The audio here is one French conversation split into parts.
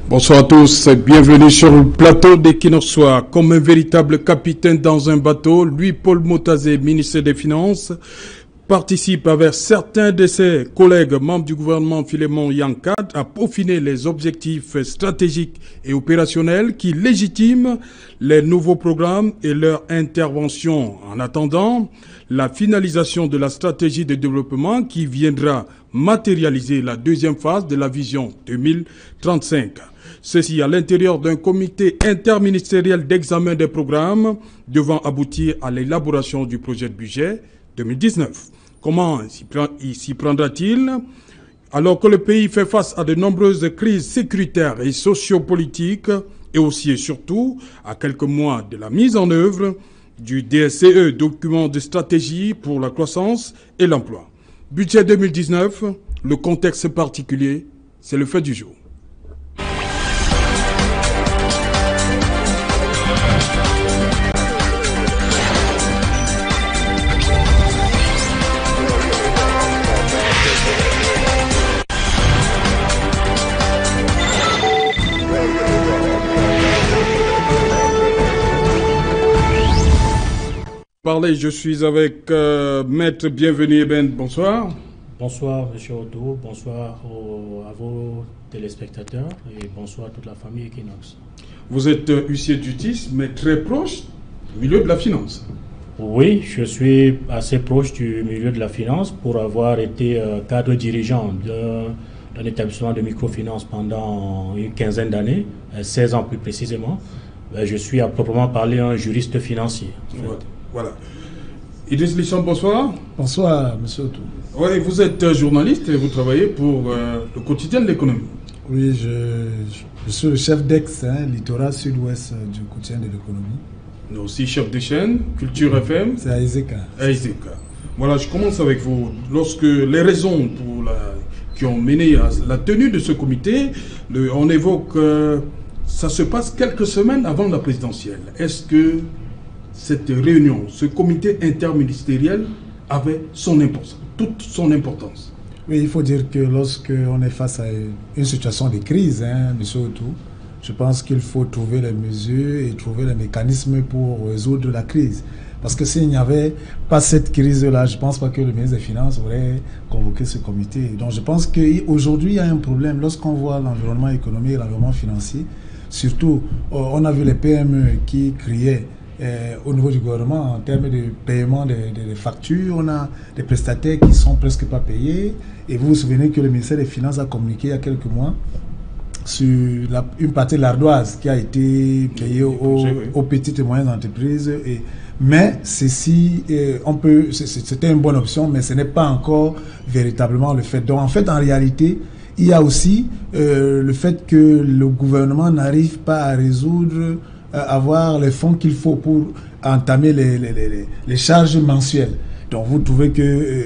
Bonsoir à tous, bienvenue sur le plateau d'Equinox Soir. Comme un véritable capitaine dans un bateau, lui, Paul Motazé, ministre des Finances, participe avec certains de ses collègues membres du gouvernement Philémon Yankad à peaufiner les objectifs stratégiques et opérationnels qui légitiment les nouveaux programmes et leur intervention. En attendant la finalisation de la stratégie de développement qui viendra matérialiser la deuxième phase de la vision 2035. Ceci à l'intérieur d'un comité interministériel d'examen des programmes devant aboutir à l'élaboration du projet de budget 2019. Comment s'y prendra-t-il alors que le pays fait face à de nombreuses crises sécuritaires et sociopolitiques et aussi et surtout à quelques mois de la mise en œuvre du DSCE, document de stratégie pour la croissance et l'emploi. Budget 2019, le contexte particulier, c'est le fait du jour. Je suis avec Maître Bienvenu Eben. Bonsoir. Bonsoir, M. Otto. Bonsoir à vos téléspectateurs et bonsoir à toute la famille Equinox. Vous êtes huissier de justice, mais très proche du milieu de la finance. Oui, je suis assez proche du milieu de la finance pour avoir été cadre dirigeant d'un établissement de microfinance pendant une quinzaine d'années, 16 ans plus précisément. Je suis à proprement parler un juriste financier. En fait. Voilà. Idriss Lichon, bonsoir. Bonsoir, M. Otto. Oui, vous êtes journaliste et vous travaillez pour le quotidien de l'économie. Oui, je suis le chef d'ex, littoral sud-ouest du quotidien de l'économie. Mais aussi chef de chaîne, Culture FM. C'est à Ezeka. Voilà, je commence avec vous. Lorsque les raisons qui ont mené à la tenue de ce comité, on évoque ça se passe quelques semaines avant la présidentielle. Est-ce que cette réunion, ce comité interministériel avait toute son importance? Oui, il faut dire que lorsqu'on est face à une situation de crise, M. Otto, je pense qu'il faut trouver les mesures et trouver les mécanismes pour résoudre la crise. Parce que s'il n'y avait pas cette crise-là, je ne pense pas que le ministre des Finances aurait convoqué ce comité. Donc je pense qu'aujourd'hui, il y a un problème. Lorsqu'on voit l'environnement économique et l'environnement financier, surtout, on a vu les PME qui criaient au niveau du gouvernement en termes de paiement des factures. On a des prestataires qui ne sont presque pas payés. Et vous vous souvenez que le ministère des Finances a communiqué il y a quelques mois sur une partie de l'ardoise qui a été payée aux petites et moyennes entreprises. Mais ceci, c'était une bonne option, mais ce n'est pas encore véritablement le fait. Donc en fait, en réalité, il y a aussi le fait que le gouvernement n'arrive pas à résoudre, avoir les fonds qu'il faut pour entamer les charges mensuelles. Donc vous trouvez que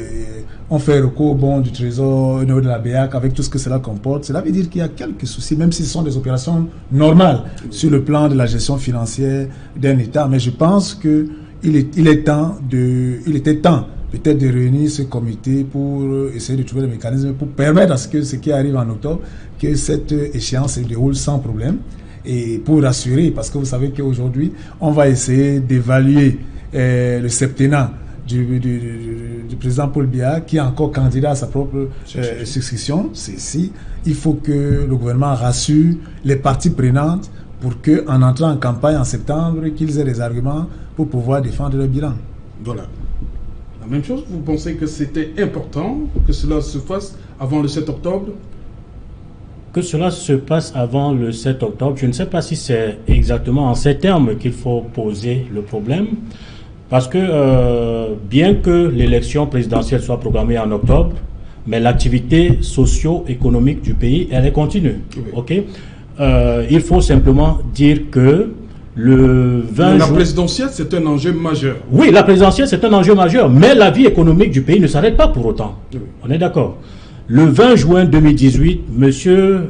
on fait recours au bon du Trésor au niveau de la BEAC avec tout ce que cela comporte. Cela veut dire qu'il y a quelques soucis, même si ce sont des opérations normales sur le plan de la gestion financière d'un État. Mais je pense qu'il était temps peut-être de réunir ce comité pour essayer de trouver des mécanismes pour permettre à ce que ce qui arrive en octobre, que cette échéance se déroule sans problème. Et pour rassurer, parce que vous savez qu'aujourd'hui, on va essayer d'évaluer le septennat du président Paul Biya, qui est encore candidat à sa propre succession. Il faut que le gouvernement rassure les parties prenantes pour qu'en entrant en campagne en septembre, qu'ils aient des arguments pour pouvoir défendre le bilan. Voilà. La même chose, vous pensez que c'était important que cela se fasse avant le 7 octobre? Que cela se passe avant le 7 octobre, je ne sais pas si c'est exactement en ces termes qu'il faut poser le problème. Parce que bien que l'élection présidentielle soit programmée en octobre, mais l'activité socio-économique du pays, elle est continue. Oui. Okay? Il faut simplement dire que le 20 La présidentielle, c'est un enjeu majeur. Oui, la présidentielle, c'est un enjeu majeur, mais la vie économique du pays ne s'arrête pas pour autant. Oui. On est d'accord. Le 20 juin 2018, M.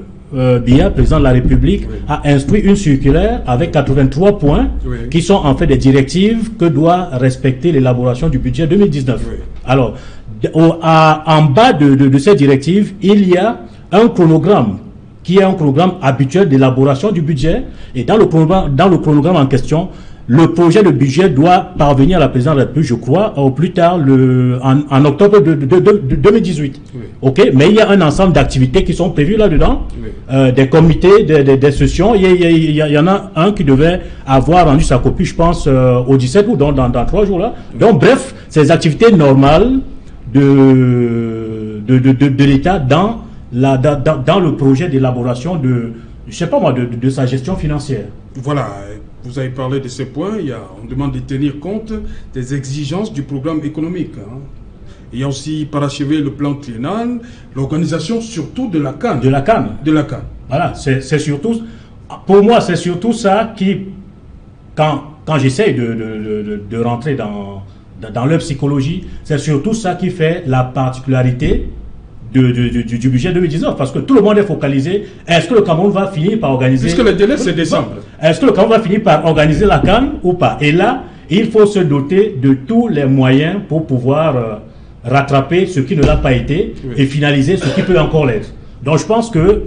Biya, président de la République, a instruit une circulaire avec 83 points qui sont en fait des directives que doit respecter l'élaboration du budget 2019. Oui. Alors, en bas de ces directives, il y a un chronogramme qui est un programme habituel d'élaboration du budget. Et dans le chronogramme en question, le projet de budget doit parvenir à la présidence de la République, je crois, au plus tard en octobre de 2018. Oui. OK, mais il y a un ensemble d'activités qui sont prévues là-dedans, oui. Des comités, des sessions. Il y en a un qui devait avoir rendu sa copie, je pense, au 17 août, donc dans 3 jours là. Donc bref, ces activités normales de l'État dans le projet d'élaboration de, je sais pas moi, de sa gestion financière. Voilà. Vous avez parlé de ces points. On demande de tenir compte des exigences du programme économique. Il y a aussi parachever le plan triennal, l'organisation surtout de la CAN. De la CAN. Voilà, c'est surtout, pour moi, c'est surtout ça qui, quand j'essaie de rentrer dans leur psychologie, c'est surtout ça qui fait la particularité du budget 2019, parce que tout le monde est focalisé. Est-ce que le Cameroun va finir par organiser... Puisque le délai c'est décembre. Est-ce que le Cameroun va finir par organiser la CAN ou pas? Et là, il faut se doter de tous les moyens pour pouvoir rattraper ce qui ne l'a pas été, oui. Et finaliser ce qui peut encore l'être. Donc je pense que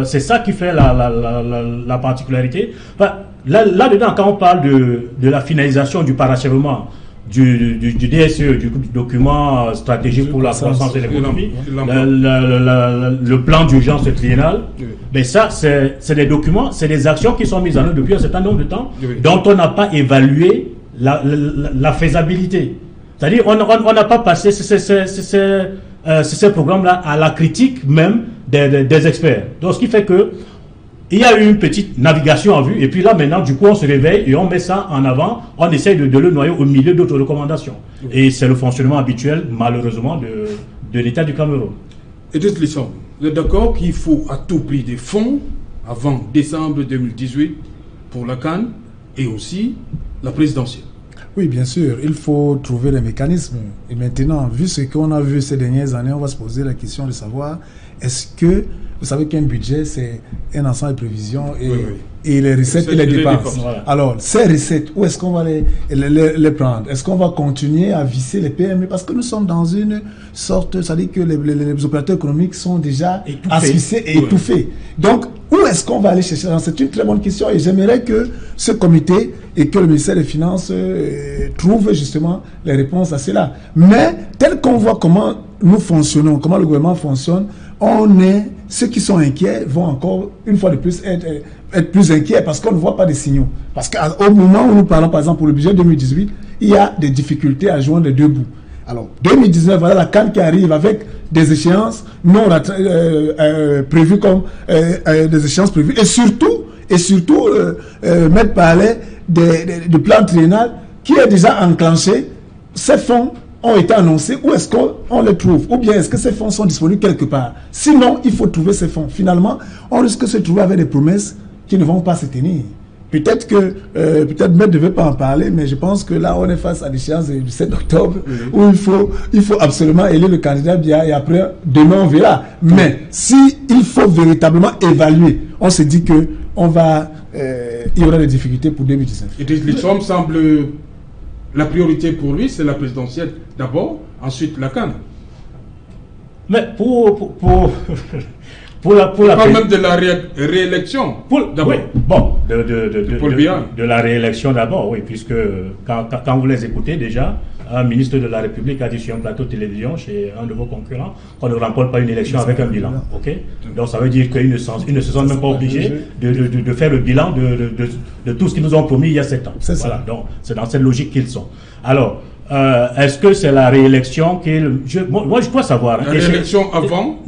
c'est ça qui fait la particularité. Enfin, là-dedans, quand on parle de la finalisation du parachèvement du DSE, du document stratégique pour la croissance et l'économie, le plan d'urgence triennal, oui. Mais ça, c'est des documents, c'est des actions qui sont mises en œuvre depuis un certain nombre de temps, oui. Dont on n'a pas évalué la faisabilité. C'est-à-dire, on n'a pas passé ces programmes-là à la critique même des experts. Donc, ce qui fait que il y a eu une petite navigation en vue, et puis là maintenant, du coup, on se réveille et on met ça en avant, on essaye de le noyer au milieu d'autres recommandations. Et c'est le fonctionnement habituel, malheureusement, de l'État du Cameroun. Edith Lisson, vous êtes d'accord qu'il faut à tout prix des fonds avant décembre 2018 pour la CAN et aussi la présidentielle? Oui, bien sûr, il faut trouver les mécanismes. Et maintenant, vu ce qu'on a vu ces dernières années, on va se poser la question de savoir, est-ce que, vous savez qu'un budget, c'est un ensemble de prévisions et les recettes et les dépenses. Voilà. Alors, ces recettes, où est-ce qu'on va les prendre? Est-ce qu'on va continuer à visser les PME? Parce que nous sommes dans une sorte, ça dit que les opérateurs économiques sont déjà asphyxiés et étouffés. Donc, où est-ce qu'on va aller chercher? C'est une très bonne question et j'aimerais que ce comité et que le ministère des Finances trouve justement les réponses à cela. Mais, tel qu'on voit comment nous fonctionnons, comment le gouvernement fonctionne, ceux qui sont inquiets vont encore, une fois de plus, être plus inquiets parce qu'on ne voit pas de signaux. Parce qu'au moment où nous parlons, par exemple, pour le budget 2018, il y a des difficultés à joindre les deux bouts. Alors, 2019, voilà la CAN qui arrive avec des échéances non prévues comme des échéances prévues. Et surtout, Maître parlait du plan triennal qui est déjà enclenché. Ces fonds ont été annoncés, où est-ce qu'on les trouve? Ou bien est-ce que ces fonds sont disponibles quelque part? Sinon, il faut trouver ces fonds. Finalement, on risque de se trouver avec des promesses qui ne vont pas se tenir. Peut-être que, Maître ne devait pas en parler, mais je pense que là, on est face à l'échéance du 7 octobre, où il faut absolument élire le candidat bien, et après, demain, on verra. Mais si il faut véritablement évaluer, on se dit que il y aura des difficultés pour 2019. Et Lisson semble... La priorité pour lui, c'est la présidentielle d'abord, ensuite la CAN. Mais pour la même de la réélection d'abord. Oui, bon, de la réélection d'abord, oui, puisque quand vous les écoutez déjà, un ministre de la République a dit sur un plateau de télévision chez un de vos concurrents qu'on ne remporte pas une élection avec un bilan. Okay? Donc ça veut dire qu'ils ne se sentent même pas obligés de faire le bilan de tout ce qu'ils nous ont promis il y a 7 ans. Voilà, donc c'est dans cette logique qu'ils sont. Alors, est-ce que c'est la réélection moi je dois savoir. La réélection avant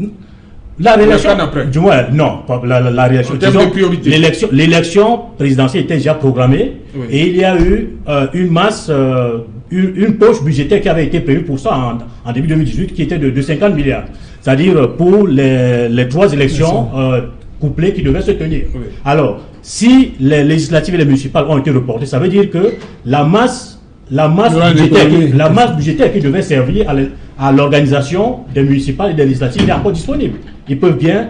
la réélection après. Du moins, non, la réélection. En termes de priorité. L'élection présidentielle était déjà programmée, oui. Et il y a eu une masse, une poche budgétaire qui avait été prévue pour ça en début 2018, qui était de 50 milliards. C'est-à-dire pour les 3 élections couplées qui devaient se tenir. Oui. Alors, si les législatives et les municipales ont été reportées, ça veut dire que la masse budgétaire qui devait servir à l'organisation des municipales et des législatives est encore disponible. Ils peuvent bien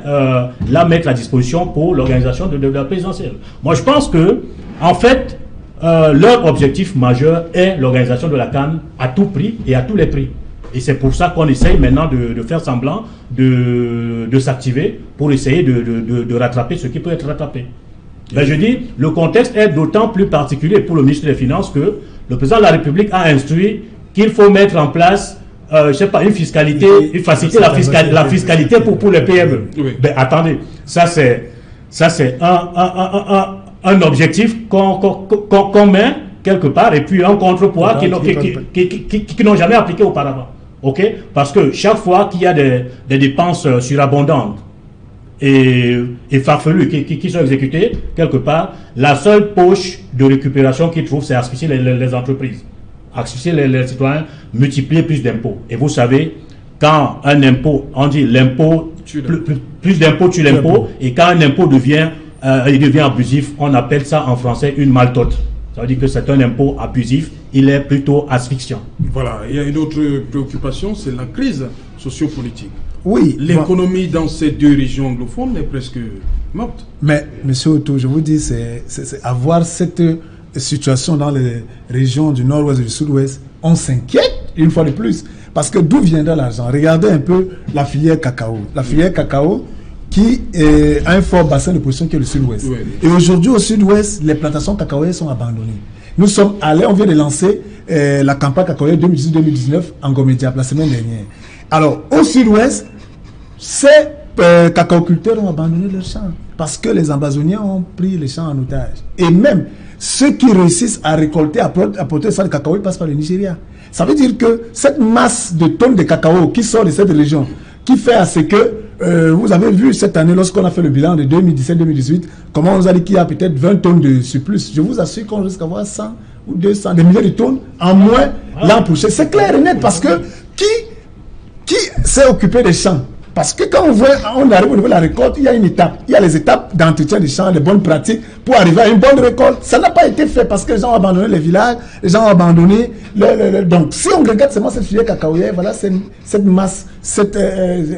la mettre à disposition pour l'organisation de la présidentielle. Moi, je pense que, en fait, leur objectif majeur est l'organisation de la CAN à tout prix et à tous les prix. Et c'est pour ça qu'on essaye maintenant de faire semblant de s'activer pour essayer de rattraper ce qui peut être rattrapé. Ben, je dis, le contexte est d'autant plus particulier pour le ministre des Finances que le président de la République a instruit qu'il faut mettre en place, je sais pas, une fiscalité, faciliter la fiscalité pour les PME. Oui. Ben, attendez, ça c'est un objectif qu'on met quelque part et puis un contrepoids qui n'ont jamais appliqué auparavant. Okay? Parce que chaque fois qu'il y a des dépenses surabondantes et farfelues qui sont exécutées, quelque part, la seule poche de récupération qu'ils trouvent, c'est asphyxier les entreprises, asphyxier les citoyens, multiplier plus d'impôts. Et vous savez, quand un impôt, on dit l'impôt, plus d'impôts tue l'impôt, et quand un impôt devient abusif, on appelle ça en français une maltote. Ça veut dire que c'est un impôt abusif, il est plutôt asphyxiant. Voilà, il y a une autre préoccupation, c'est la crise sociopolitique. Oui. L'économie dans ces deux régions anglophones est presque morte. Mais, monsieur Otto, je vous dis, c'est avoir cette situation dans les régions du nord-ouest et du sud-ouest, on s'inquiète une fois de plus. Parce que d'où viendra l'argent? Regardez un peu la filière cacao. La filière cacao qui a un fort bassin de production qui est le sud-ouest. Oui. Et aujourd'hui, au sud-ouest, les plantations cacaoyères sont abandonnées. Nous sommes allés, on vient de lancer la campagne cacaoyère 2018-2019 en Gomédia, la semaine dernière. Alors, au sud-ouest, ces cacaoculteurs ont abandonné leurs champs parce que les Amazoniens ont pris les champs en otage. Et même ceux qui réussissent à récolter, à porter ça de cacao, ils passent par le Nigeria. Ça veut dire que cette masse de tonnes de cacao qui sort de cette région, qui fait à ce que, vous avez vu cette année, lorsqu'on a fait le bilan de 2017-2018, comment on nous a dit qu'il y a peut-être 20 tonnes de surplus. Je vous assure qu'on risque d'avoir 100 ou 200, des milliers de tonnes en moins l'an prochain. C'est clair et net parce que qui s'est occupé des champs? Parce que quand on arrive au niveau de la récolte, il y a une étape. Il y a les étapes d'entretien des champs, les bonnes pratiques pour arriver à une bonne récolte. Ça n'a pas été fait parce que les gens ont abandonné les villages, les gens ont abandonné donc si on regarde seulement cette filière cacaoyère, voilà, cette masse,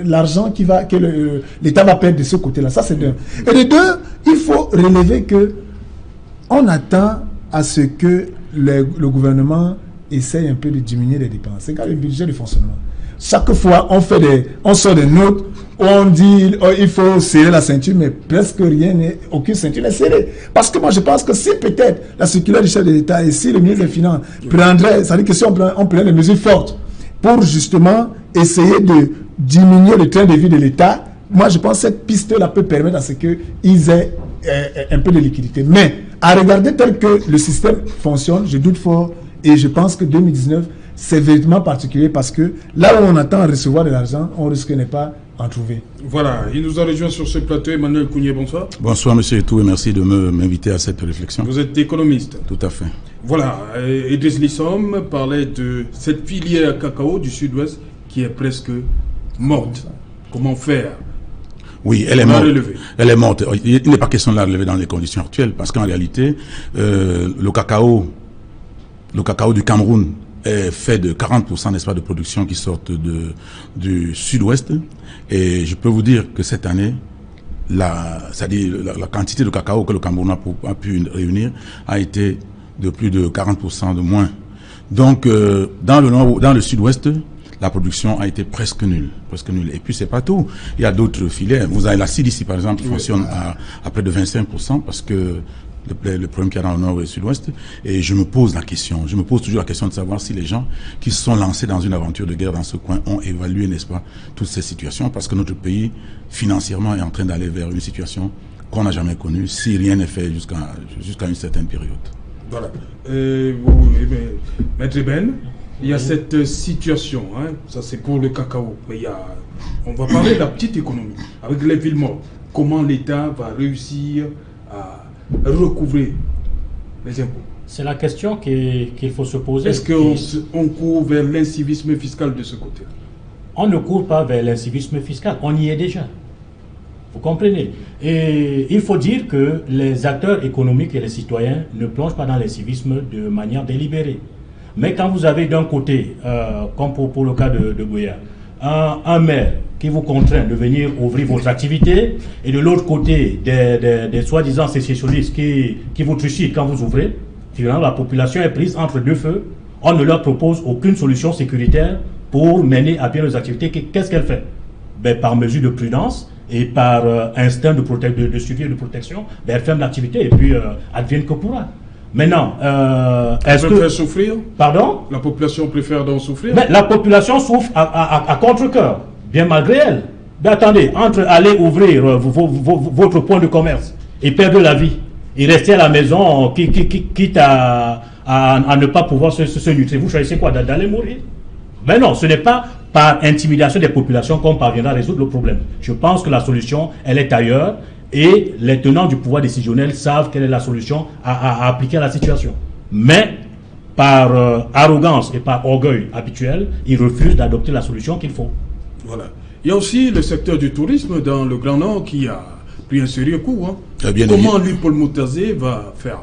l'argent que l'État va perdre de ce côté-là. Ça, c'est d'un. Et de deux, il faut relever que on attend à ce que le gouvernement essaye un peu de diminuer les dépenses. C'est quand le budget de fonctionnement. Chaque fois, on sort des notes où on dit il faut serrer la ceinture, mais presque aucune ceinture n'est serrée. Parce que moi, je pense que si peut-être la circulaire du chef de l'État et si le ministre des Finances prendrait, ça veut dire que si on prenait des mesures fortes pour justement essayer de diminuer le train de vie de l'État, moi, je pense que cette piste-là peut permettre à ce qu'ils aient un peu de liquidité. Mais à regarder tel que le système fonctionne, je doute fort et je pense que 2019, c'est véritablement particulier parce que là où on attend à recevoir de l'argent, on risque de ne pas en trouver. Voilà, il nous a rejoint sur ce plateau Emmanuel Kounié, bonsoir. Bonsoir monsieur Etou et merci de m'inviter à cette réflexion. Vous êtes économiste. Tout à fait. Voilà, Idriss Lissom parlait de cette filière cacao du sud-ouest qui est presque morte. Comment faire? Oui, elle est morte. Elle est morte. Il n'est pas question de la relever dans les conditions actuelles parce qu'en réalité, le cacao du Cameroun est fait de 40%, n'est-ce pas, de production qui sortent du sud-ouest. Et je peux vous dire que cette année, c'est-à-dire la quantité de cacao que le Cameroun a pu réunir a été de plus de 40% de moins. Donc, dans le sud-ouest, la production a été presque nulle. Et puis, c'est pas tout. Il y a d'autres filières. Vous avez la CDC, par exemple, qui fonctionne à près de 25% parce que le problème qu'il y a dans le nord et le sud-ouest. Et je me pose toujours la question de savoir si les gens qui se sont lancés dans une aventure de guerre dans ce coin ont évalué, n'est-ce pas, toutes ces situations, parce que notre pays, financièrement, est en train d'aller vers une situation qu'on n'a jamais connue, si rien n'est fait jusqu'à une certaine période. Voilà. Maître Ben, il y a cette situation, hein, ça c'est pour le cacao, mais on va parler de la petite économie, avec les villes mortes. Comment l'État va réussir à recouvrer les impôts? C'est la question qu'il faut se poser. Est-ce qu'on court vers l'incivisme fiscal de ce côté? On ne court pas vers l'incivisme fiscal, on y est déjà. Vous comprenez? Et il faut dire que les acteurs économiques et les citoyens ne plongent pas dans l'incivisme de manière délibérée. Mais quand vous avez d'un côté, comme pour le cas de Goya, un maire qui vous contraint de venir ouvrir votre activité et de l'autre côté des soi-disant sécessionnistes qui vous trucident quand vous ouvrez, finalement la population est prise entre deux feux. On ne leur propose aucune solution sécuritaire pour mener à bien nos activités. Qu'est-ce qu'elle fait? Ben, par mesure de prudence et par instinct de suivi et de protection, ben, elle ferme l'activité et puis advienne que pourra. Maintenant, est-ce que faire souffrir? Pardon? La population préfère donc souffrir? Mais la population souffre à contre-cœur, bien malgré elle. Ben, attendez, entre aller ouvrir votre point de commerce et perdre la vie, et rester à la maison, quitte à ne pas pouvoir se nutrir, vous choisissez quoi? D'aller mourir? Mais non, ce n'est pas par intimidation des populations qu'on parviendra à résoudre le problème. Je pense que la solution, elle est ailleurs. Et les tenants du pouvoir décisionnel savent quelle est la solution à appliquer à la situation. Mais, par arrogance et par orgueil habituel, ils refusent d'adopter la solution qu'il faut. Voilà. Il y a aussi le secteur du tourisme dans le Grand Nord qui a pris un sérieux coup. Hein. Comment lui, Paul Motazé, va faire?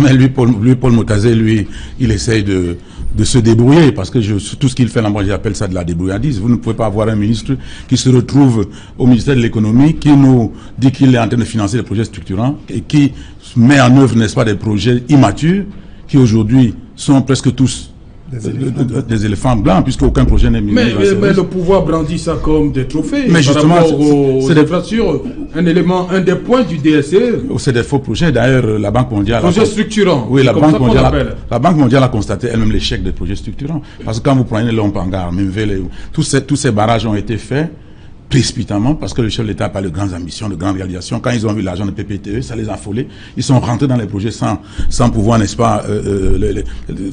Mais lui, Paul Motazé, lui, il essaye de se débrouiller, parce que tout ce qu'il fait là, moi j'appelle ça de la débrouillardise. Vous ne pouvez pas avoir un ministre qui se retrouve au ministère de l'économie, qui nous dit qu'il est en train de financer des projets structurants et qui met en œuvre, n'est-ce pas, des projets immatures qui aujourd'hui sont presque tous des éléphants blancs, puisque aucun projet n'est mis. Mais le pouvoir brandit ça comme des trophées. Mais justement, c'est des infrastructures, un des points du DSE. C'est des faux projets. D'ailleurs, la Banque mondiale. Projets structurants. Oui, la Banque mondiale a constaté elle-même l'échec des projets structurants. Parce que quand vous prenez le Lompanga, Memvele, tous ces barrages ont été faits précipitamment, parce que le chef de l'État a pas de grandes ambitions, de grandes réalisations. Quand ils ont vu l'argent de PPTE, ça les a affolés. Ils sont rentrés dans les projets sans pouvoir, n'est-ce pas,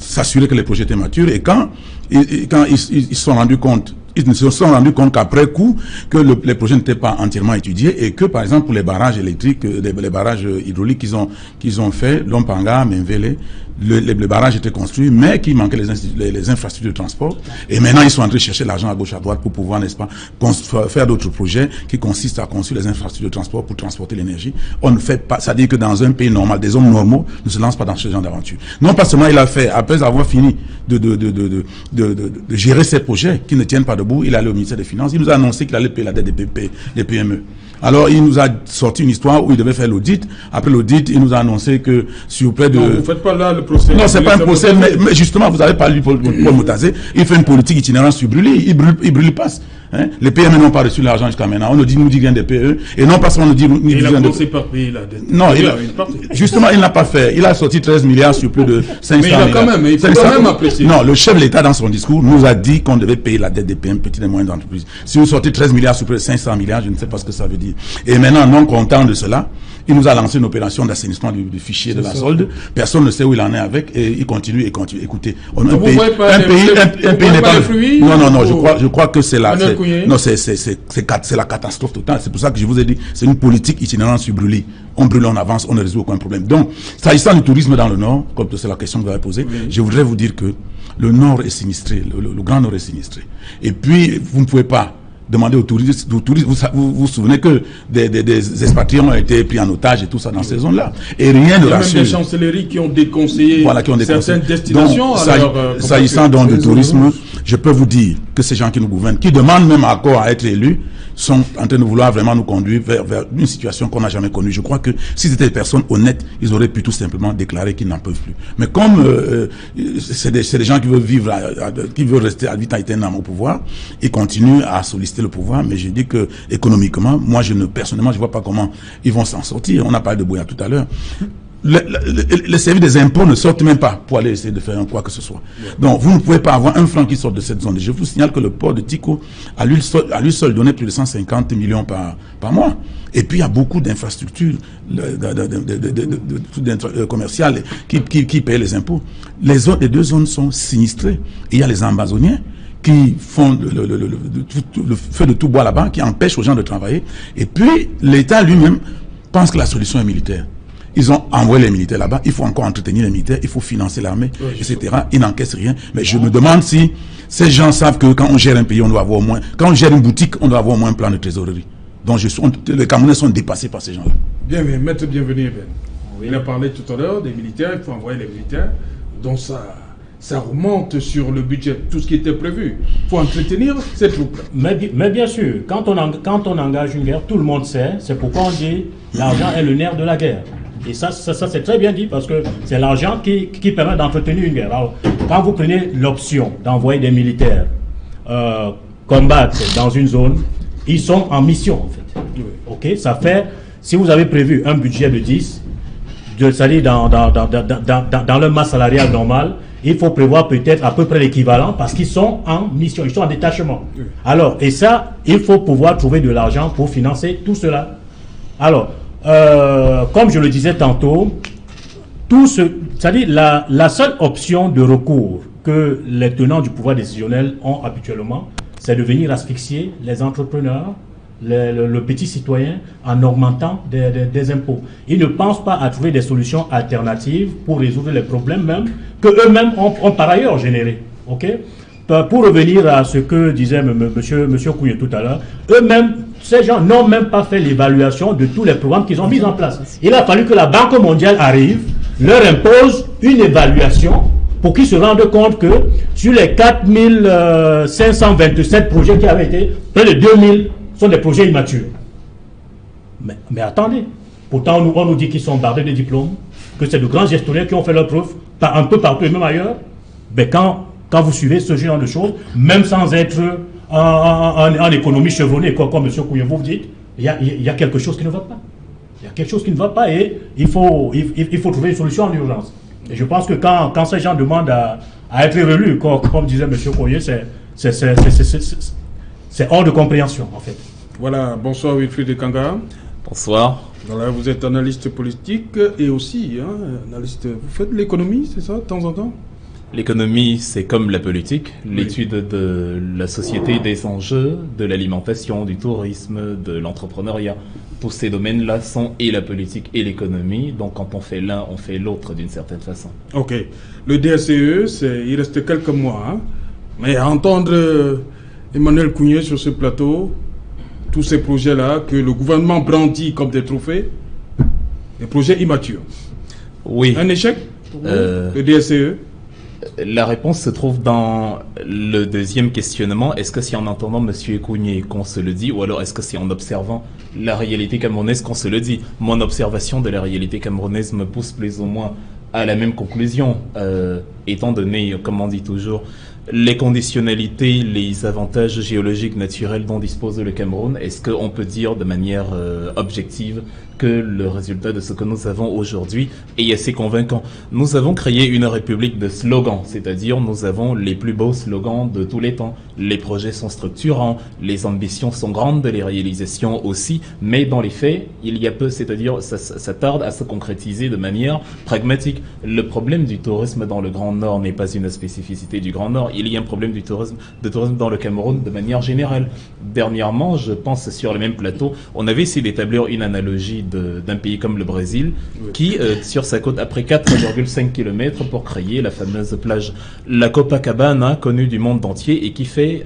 s'assurer que les projets étaient matures. Et quand ils se sont rendus compte, qu'après coup, que les projets n'étaient pas entièrement étudiés et que, par exemple, pour les barrages électriques, les barrages hydrauliques qu'ils ont fait, Lompanga, Memvele, les barrages étaient construits, mais qu'il manquait les infrastructures de transport. Et maintenant, ils sont en train de chercher l'argent à gauche, à droite pour pouvoir, n'est-ce pas, faire d'autres projets qui consistent à construire les infrastructures de transport pour transporter l'énergie. On ne fait pas, c'est-à-dire que dans un pays normal, des hommes normaux ne se lancent pas dans ce genre d'aventure. Non pas seulement il a fait, après avoir fini de gérer ces projets qui ne tiennent pas debout, il est allé au ministère des Finances, il nous a annoncé qu'il allait payer la dette des PME. Alors, il nous a sorti une histoire où il devait faire l'audit. Après l'audit, il nous a annoncé que sur près de... Non, vous ne faites pas là le procès. Non, c'est pas un procès, mais justement, vous avez parlé de Paul Motazé. Il fait une politique itinérante sur brûler. Il brûle pas. Hein? Les PME n'ont pas reçu l'argent jusqu'à maintenant. On nous dit rien des PE. Et non pas seulement nous dit rien des PE. Par payer la dette. Non, justement, il n'a pas fait. Il a sorti 13 milliards sur plus de 500 milliards. Mais il faut quand même apprécier. Non, le chef de l'État, dans son discours, nous a dit qu'on devait payer la dette des PME, petites et moyennes entreprises. Si vous sortez 13 milliards sur plus de 500 milliards, je ne sais pas ce que ça veut dire. Et maintenant, non content de cela, il nous a lancé une opération d'assainissement du fichier de la solde. Personne ne sait où il en est avec et il continue. Écoutez, un pays n'est pas non, je crois que c'est la catastrophe totale. C'est pour ça que je vous ai dit, c'est une politique itinérante sur brûler. On brûle, on avance, on ne résout aucun problème. Donc, s'agissant du tourisme dans le Nord, comme c'est la question que vous avez posée, je voudrais vous dire que le Nord est sinistré, le Grand Nord est sinistré. Et puis, vous ne pouvez pas demander aux touristes, vous souvenez que des expatriés ont été pris en otage et tout ça dans ces zones-là. Et rien ne rassure. Il y a même des chancelleries qui ont déconseillé certaines destinations. S'agissant donc du tourisme, je peux vous dire que ces gens qui nous gouvernent, qui demandent même encore à être élus, sont en train de vouloir vraiment nous conduire vers une situation qu'on n'a jamais connue. Je crois que si c'était des personnes honnêtes, ils auraient pu tout simplement déclarer qu'ils n'en peuvent plus. Mais comme c'est des gens qui veulent vivre, qui veulent rester à vitam aeternam au pouvoir, ils continuent à solliciter le pouvoir. Mais je dis que économiquement, moi personnellement, je vois pas comment ils vont s'en sortir. On a parlé de Boya tout à l'heure. Les services des impôts ne sortent même pas pour aller essayer de faire quoi que ce soit. Donc, vous ne pouvez pas avoir un franc qui sort de cette zone. Je vous signale que le port de Tico, à lui seul, donnait plus de 150 millions par mois. Et puis, il y a beaucoup d'infrastructures commerciales qui payent les impôts. Les deux zones sont sinistrées. Et il y a les Amazoniens qui font le feu de tout bois là-bas, qui empêchent aux gens de travailler. Et puis, l'État lui-même pense que la solution est militaire. Ils ont envoyé les militaires là-bas, il faut encore entretenir les militaires, il faut financer l'armée, etc. Ils n'encaissent rien. Mais je me demande si ces gens savent que quand on gère un pays, on doit avoir au moins, quand on gère une boutique, on doit avoir au moins un plan de trésorerie. Donc les Camerounais sont dépassés par ces gens-là. Bien, mais maître, bienvenue, Ben. Oui. Il a parlé tout à l'heure des militaires, il faut envoyer les militaires. Donc ça remonte sur le budget, tout ce qui était prévu. Il faut entretenir ces troupes. Mais bien sûr, quand on engage une guerre, tout le monde sait, c'est pourquoi on dit l'argent est le nerf de la guerre. Et ça c'est très bien dit, parce que c'est l'argent qui permet d'entretenir une guerre. Alors, quand vous prenez l'option d'envoyer des militaires, combattre dans une zone, ils sont en mission en fait. Ok, ça fait, si vous avez prévu un budget de 10, c'est-à-dire dans leur masse salariale normale, il faut prévoir peut-être à peu près l'équivalent parce qu'ils sont en mission, ils sont en détachement. Alors, et ça, il faut pouvoir trouver de l'argent pour financer tout cela. Alors, comme je le disais tantôt, c'est-à-dire la seule option de recours que les tenants du pouvoir décisionnel ont habituellement, c'est de venir asphyxier les entrepreneurs, le petit citoyen, en augmentant des impôts. Ils ne pensent pas à trouver des solutions alternatives pour résoudre les problèmes même que eux-mêmes ont par ailleurs générés. Okay? Pour revenir à ce que disait monsieur Kouye tout à l'heure, eux-mêmes, ces gens n'ont même pas fait l'évaluation de tous les programmes qu'ils ont mis en place. Il a fallu que la Banque mondiale arrive, leur impose une évaluation pour qu'ils se rendent compte que sur les 4527 projets qui avaient été, près de 2000 sont des projets immatures. Mais attendez, pourtant on nous dit qu'ils sont bardés de diplômes, que c'est de grands gestionnaires qui ont fait leurs preuves, un peu partout et même ailleurs. Mais quand vous suivez ce genre de choses, même sans être en économie chevronnée, comme M. Kouye vous dit, il y a quelque chose qui ne va pas. Il y a quelque chose qui ne va pas et il faut trouver une solution en urgence. Et je pense que quand ces gens demandent à être relus, comme disait M. Kouye, c'est hors de compréhension, en fait. Voilà, bonsoir Wilfried Kanga. Bonsoir. Voilà, vous êtes analyste politique et aussi analyste. Vous faites de l'économie, c'est ça, de temps en temps? L'économie, c'est comme la politique, l'étude de la société, des enjeux, de l'alimentation, du tourisme, de l'entrepreneuriat. Tous ces domaines-là sont et la politique et l'économie. Donc quand on fait l'un, on fait l'autre d'une certaine façon. Ok. Le DSCE, il reste quelques mois. Hein, mais à entendre Emmanuel Kouye sur ce plateau, tous ces projets-là que le gouvernement brandit comme des trophées, des projets immatures. Oui. Un échec pour le DSCE? La réponse se trouve dans le deuxième questionnement. Est-ce que c'est en entendant M. Kouye qu'on se le dit, ou alors est-ce que c'est en observant la réalité camerounaise qu'on se le dit? Mon observation de la réalité camerounaise me pousse plus ou moins à la même conclusion, étant donné, comme on dit toujours, les conditionnalités, les avantages géologiques naturels dont dispose le Cameroun. Est-ce qu'on peut dire de manière objective que le résultat de ce que nous avons aujourd'hui est assez convaincant? Nous avons créé une république de slogans, c'est-à-dire nous avons les plus beaux slogans de tous les temps. Les projets sont structurants, les ambitions sont grandes, les réalisations aussi, mais dans les faits, il y a peu, c'est-à-dire ça tarde à se concrétiser de manière pragmatique. Le problème du tourisme dans le Grand Nord n'est pas une spécificité du Grand Nord. Il y a un problème du tourisme dans le Cameroun de manière générale. Dernièrement, je pense sur le même plateau, on avait essayé d'établir une analogie d'un pays comme le Brésil, qui, sur sa côte, a pris 4,5 km pour créer la fameuse plage La Copacabana, connue du monde entier et qui fait,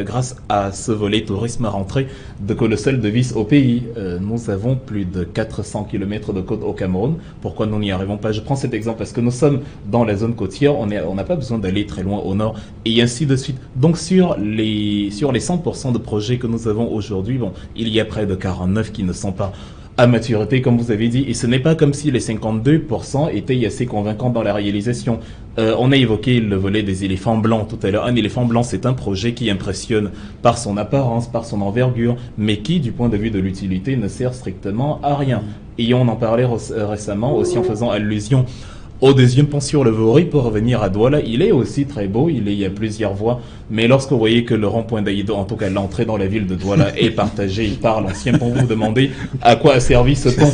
grâce à ce volet tourisme, rentrer de colossales devises au pays. Nous avons plus de 400 km de côte au Cameroun. Pourquoi nous n'y arrivons pas? Je prends cet exemple parce que nous sommes dans la zone côtière, on n'a pas besoin d'aller très loin au nord, et ainsi de suite. Donc sur les 100% de projets que nous avons aujourd'hui, bon, il y a près de 49 qui ne sont pas à maturité, comme vous avez dit, et ce n'est pas comme si les 52% étaient assez convaincants dans la réalisation. On a évoqué le volet des éléphants blancs tout à l'heure. Un éléphant blanc, c'est un projet qui impressionne par son apparence, par son envergure, mais qui, du point de vue de l'utilité, ne sert strictement à rien. Et on en parlait récemment aussi en faisant allusion au deuxième pont sur le Vori, pour revenir à Douala, il est aussi très beau, il y a plusieurs voies, mais lorsque vous voyez que le rond-point d'Aïdo, en tout cas l'entrée dans la ville de Douala, est partagée par l'ancien pont, vous vous demandez à quoi a servi ce pont.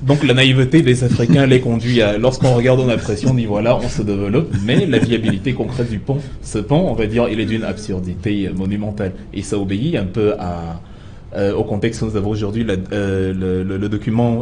Donc la naïveté des Africains les conduit à, lorsqu'on regarde, on a l'impression, on dit voilà, on se développe, mais la viabilité concrète du pont, ce pont, on va dire, il est d'une absurdité monumentale, et ça obéit un peu au contexte que nous avons aujourd'hui, le document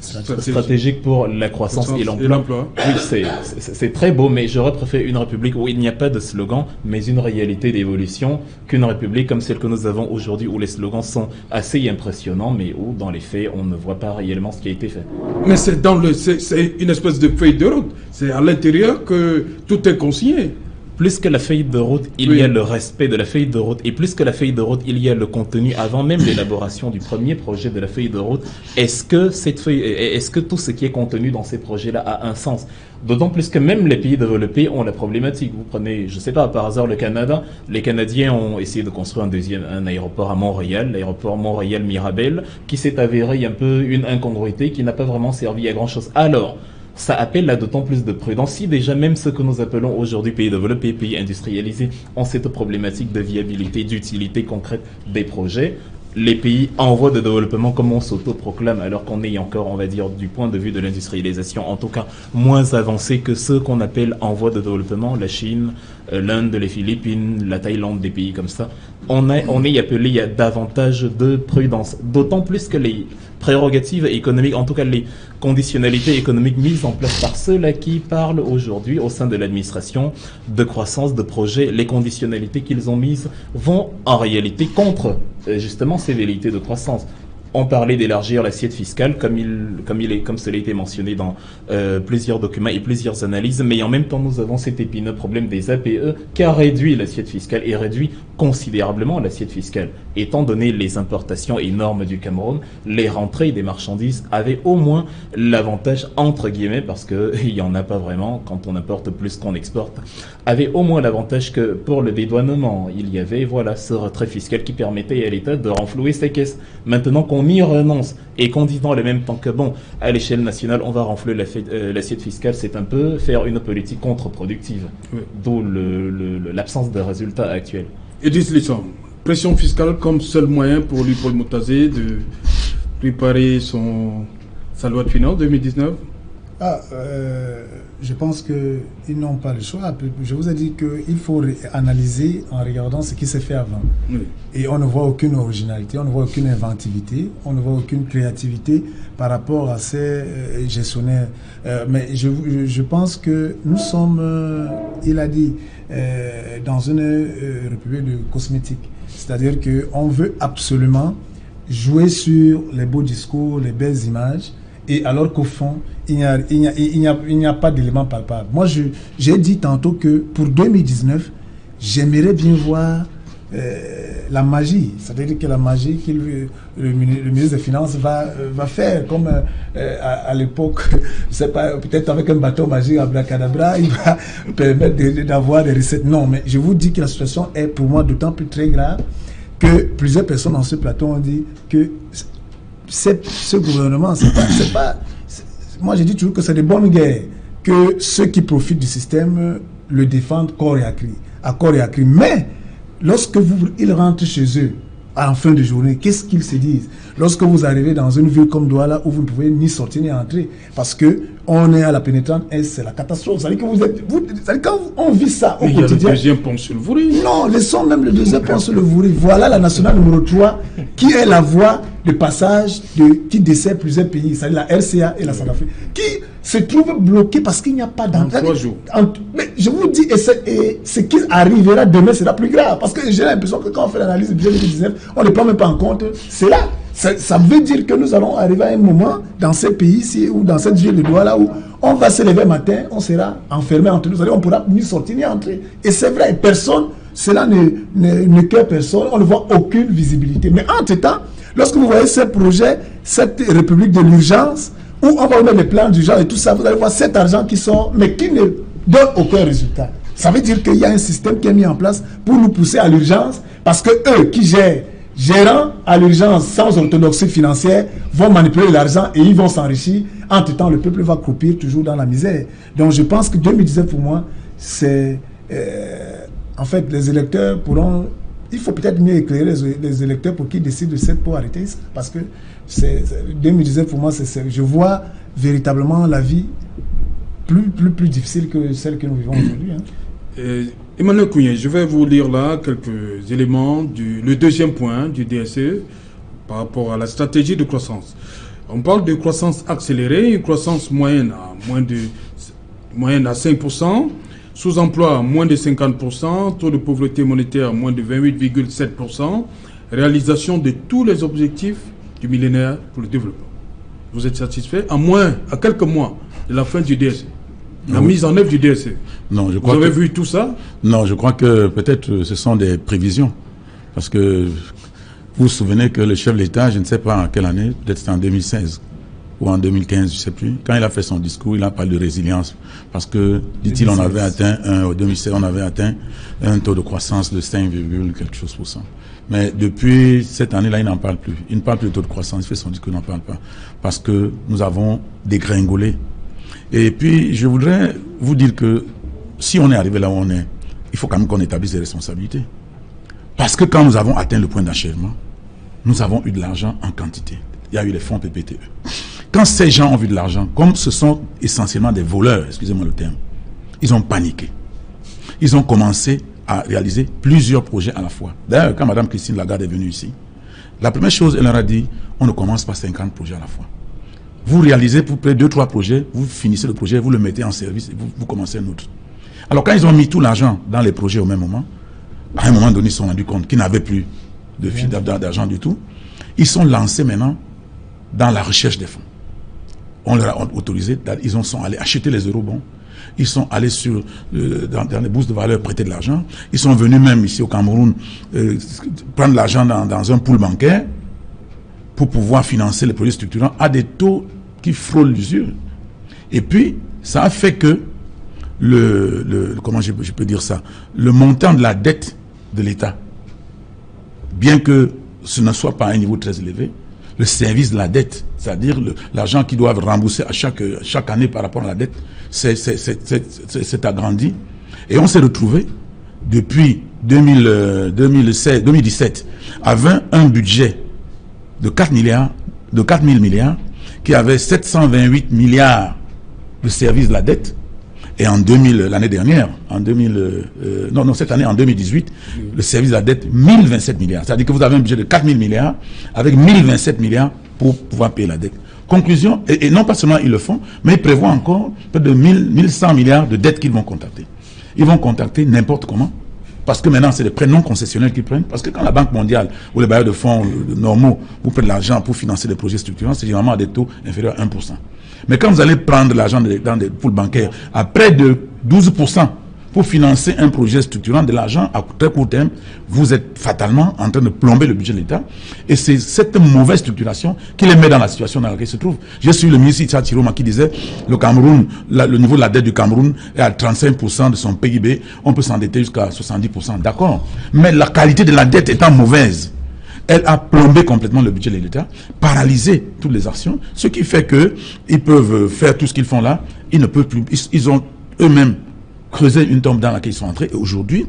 stratégique pour la croissance et l'emploi. Oui, c'est très beau, mais j'aurais préféré une république où il n'y a pas de slogan, mais une réalité d'évolution, qu'une république comme celle que nous avons aujourd'hui, où les slogans sont assez impressionnants, mais où, dans les faits, on ne voit pas réellement ce qui a été fait. Mais c'est une espèce de feuille de route. C'est à l'intérieur que tout est consigné. plus que la feuille de route, il y a le respect de la feuille de route. Et plus que la feuille de route, il y a le contenu avant même l'élaboration du premier projet de la feuille de route. Est-ce que tout ce qui est contenu dans ces projets-là a un sens? D'autant plus que même les pays développés ont la problématique. Vous prenez, je sais pas, par hasard le Canada. Les Canadiens ont essayé de construire un aéroport à Montréal, l'aéroport Montréal-Mirabel, qui s'est avéré un peu une incongruité qui n'a pas vraiment servi à grand chose. Alors, ça appelle à d'autant plus de prudence. Si déjà même ce que nous appelons aujourd'hui pays développés, pays industrialisés, ont cette problématique de viabilité, d'utilité concrète des projets, les pays en voie de développement, comme on s'autoproclame, alors qu'on est encore, on va dire, du point de vue de l'industrialisation, en tout cas, moins avancé que ceux qu'on appelle en voie de développement, la Chine, l'Inde, les Philippines, la Thaïlande, des pays comme ça, on est appelé à davantage de prudence. D'autant plus que les prérogatives économiques, en tout cas les conditionnalités économiques mises en place par ceux-là qui parlent aujourd'hui au sein de l'administration de croissance, de projet, les conditionnalités qu'ils ont mises vont en réalité contre justement ces velléités de croissance. On parlait d'élargir l'assiette fiscale comme cela a été mentionné dans plusieurs documents et plusieurs analyses, mais en même temps nous avons cet épineux problème des APE qui a réduit l'assiette fiscale et réduit considérablement l'assiette fiscale. Étant donné les importations énormes du Cameroun, les rentrées des marchandises avaient au moins l'avantage, entre guillemets, parce qu'il n'y en a pas vraiment quand on importe plus qu'on exporte, avaient au moins l'avantage que pour le dédouanement, il y avait ce retrait fiscal qui permettait à l'État de renflouer ses caisses. Maintenant qu'on y renonce et qu'on dit dans le même temps que à l'échelle nationale, on va renflouer l'assiette fiscale, c'est un peu faire une politique contre-productive, d'où l'absence de résultats actuels. Edith Lisson, pression fiscale comme seul moyen pour lui, Paul Moutazé, de préparer sa loi de finances 2019? Je pense qu'ils n'ont pas le choix. Je vous ai dit qu'il faut analyser en regardant ce qui s'est fait avant. Oui. Et on ne voit aucune originalité, on ne voit aucune inventivité, on ne voit aucune créativité par rapport à ces gestionnaires. Mais je pense que nous sommes, il a dit, dans une république de cosmétique. C'est-à-dire qu'on veut absolument jouer sur les beaux discours, les belles images, et alors qu'au fond, il n'y a pas d'éléments palpables. Moi, j'ai dit tantôt que pour 2019, j'aimerais bien voir la magie. C'est-à-dire que la magie que le ministre des Finances va faire, comme à l'époque, c'est pas peut-être avec un bâton magique abracadabra, il va permettre d'avoir des recettes. Non, mais je vous dis que la situation est pour moi d'autant plus très grave que plusieurs personnes dans ce plateau ont dit que ce gouvernement, c'est pas moi j'ai dit toujours que c'est de bonnes guerres, que ceux qui profitent du système le défendent corps et à cri. Mais lorsque ils rentrent chez eux en fin de journée, qu'est-ce qu'ils se disent? Lorsque vous arrivez dans une ville comme Douala où vous ne pouvez ni sortir ni entrer parce que on est à la pénétrante et c'est la catastrophe. C'est-à-dire que quand on vit ça au quotidien. Il y a le deuxième pont sur le Vouri. Non, laissons même le deuxième pont sur le Vouri. Voilà la nationale numéro 3 qui est la voie de passage qui dessert plusieurs pays, c'est-à-dire la RCA et la Centrafrique, qui se trouve bloquée parce qu'il n'y a pas d'entrée. 3 jours. Mais je vous dis, et ce qui arrivera demain sera plus grave. Parce que j'ai l'impression que quand on fait l'analyse du budget 2019, on ne prend même pas en compte cela. Ça veut dire que nous allons arriver à un moment dans ces pays-ci ou dans cette ville de Douala où on va se lever matin, on sera enfermé entre nous, on ne pourra ni sortir ni entrer. Et c'est vrai, cela ne crée personne, on ne voit aucune visibilité. Mais entre-temps, lorsque vous voyez ces projets, cette république de l'urgence, où on va mettre les plans d'urgence et tout ça, vous allez voir cet argent qui sort, mais qui ne donne aucun résultat. Ça veut dire qu'il y a un système qui est mis en place pour nous pousser à l'urgence, parce que eux qui gérant à l'urgence sans orthodoxie financière, vont manipuler l'argent et ils vont s'enrichir. Entre-temps, le peuple va croupir toujours dans la misère. Donc je pense que 2019 pour moi, c'est... en fait, les électeurs pourront... Il faut peut-être mieux éclairer les électeurs pour qu'ils décident pour arrêter ça. Parce que 2019 pour moi, je vois véritablement la vie plus difficile que celle que nous vivons aujourd'hui. Emmanuel Kounié, je vais vous lire là quelques éléments le deuxième point du DSE par rapport à la stratégie de croissance. On parle de croissance accélérée, une croissance moyenne à 5%, sous-emploi moins de 50%, taux de pauvreté monétaire moins de 28,7%, réalisation de tous les objectifs du millénaire pour le développement. Vous êtes satisfait à quelques mois de la fin du DSE? La mise en œuvre du DSE. Non, je crois vous avez vu tout ça? Non, je crois que peut-être ce sont des prévisions. Parce que vous vous souvenez que le chef de l'État, je ne sais pas en quelle année, peut-être c'était en 2016 ou en 2015, je ne sais plus, quand il a fait son discours, il a parlé de résilience. Parce que, dit-il, on avait atteint, en 2016, on avait atteint un taux de croissance de 5, quelque chose pour cent. Mais depuis cette année-là, il n'en parle plus. Il ne parle plus de taux de croissance, il fait son discours, il n'en parle pas. Parce que nous avons dégringolé. Et puis, je voudrais vous dire que si on est arrivé là où on est, il faut quand même qu'on établisse des responsabilités. Parce que quand nous avons atteint le point d'achèvement, nous avons eu de l'argent en quantité. Il y a eu les fonds PPTE. Quand ces gens ont vu de l'argent, comme ce sont essentiellement des voleurs, excusez-moi le terme, ils ont paniqué. Ils ont commencé à réaliser plusieurs projets à la fois. D'ailleurs, quand Mme Christine Lagarde est venue ici, la première chose, elle leur a dit, on ne commence pas 50 projets à la fois. Vous réalisez pour près de 2-3 projets, vous finissez le projet, vous le mettez en service et vous commencez un autre. Alors quand ils ont mis tout l'argent dans les projets au même moment, à un moment donné, ils se sont rendus compte qu'ils n'avaient plus d'argent du tout. Ils sont lancés maintenant dans la recherche des fonds. On leur a autorisé, ils sont allés acheter les eurobonds. Ils sont allés dans les bourses de valeur prêter de l'argent. Ils sont venus même ici au Cameroun prendre l'argent dans un pool bancaire pour pouvoir financer les projets structurants à des taux qui frôlent l'usure. Et puis, ça a fait que comment je peux dire ça, le montant de la dette de l'État, bien que ce ne soit pas à un niveau très élevé, le service de la dette, c'est-à-dire l'argent qu'ils doivent rembourser à chaque année par rapport à la dette, c'est agrandi. Et on s'est retrouvé depuis 2017 avec un budget de 4 000 milliards qui avait 728 milliards de service de la dette. Et l'année dernière, cette année, en 2018, le service de la dette, 1027 milliards. C'est-à-dire que vous avez un budget de 4 000 milliards avec 1027 milliards pour pouvoir payer la dette. Conclusion, et non pas seulement ils le font, mais ils prévoient encore près de 1100 milliards de dettes qu'ils vont contacter. Ils vont contacter n'importe comment. Parce que maintenant, c'est des prêts non concessionnels qu'ils prennent. Parce que quand la Banque mondiale ou les bailleurs de fonds normaux vous prennent de l'argent pour financer des projets structurants, c'est généralement à des taux inférieurs à 1%. Mais quand vous allez prendre l'argent dans des pools bancaires à près de 12% pour financer un projet structurant, de l'argent à très court terme, vous êtes fatalement en train de plomber le budget de l'État. Et c'est cette mauvaise structuration qui les met dans la situation dans laquelle ils se trouvent. J'ai suivi le ministre Issa Chiroma qui disait le Cameroun, le niveau de la dette du Cameroun est à 35% de son PIB. On peut s'endetter jusqu'à 70%. D'accord. Mais la qualité de la dette étant mauvaise, elle a plombé complètement le budget de l'État, paralysé toutes les actions, ce qui fait qu'ils peuvent faire tout ce qu'ils font là, ils ne peuvent plus, ils ont eux-mêmes creusé une tombe dans laquelle ils sont entrés, et aujourd'hui,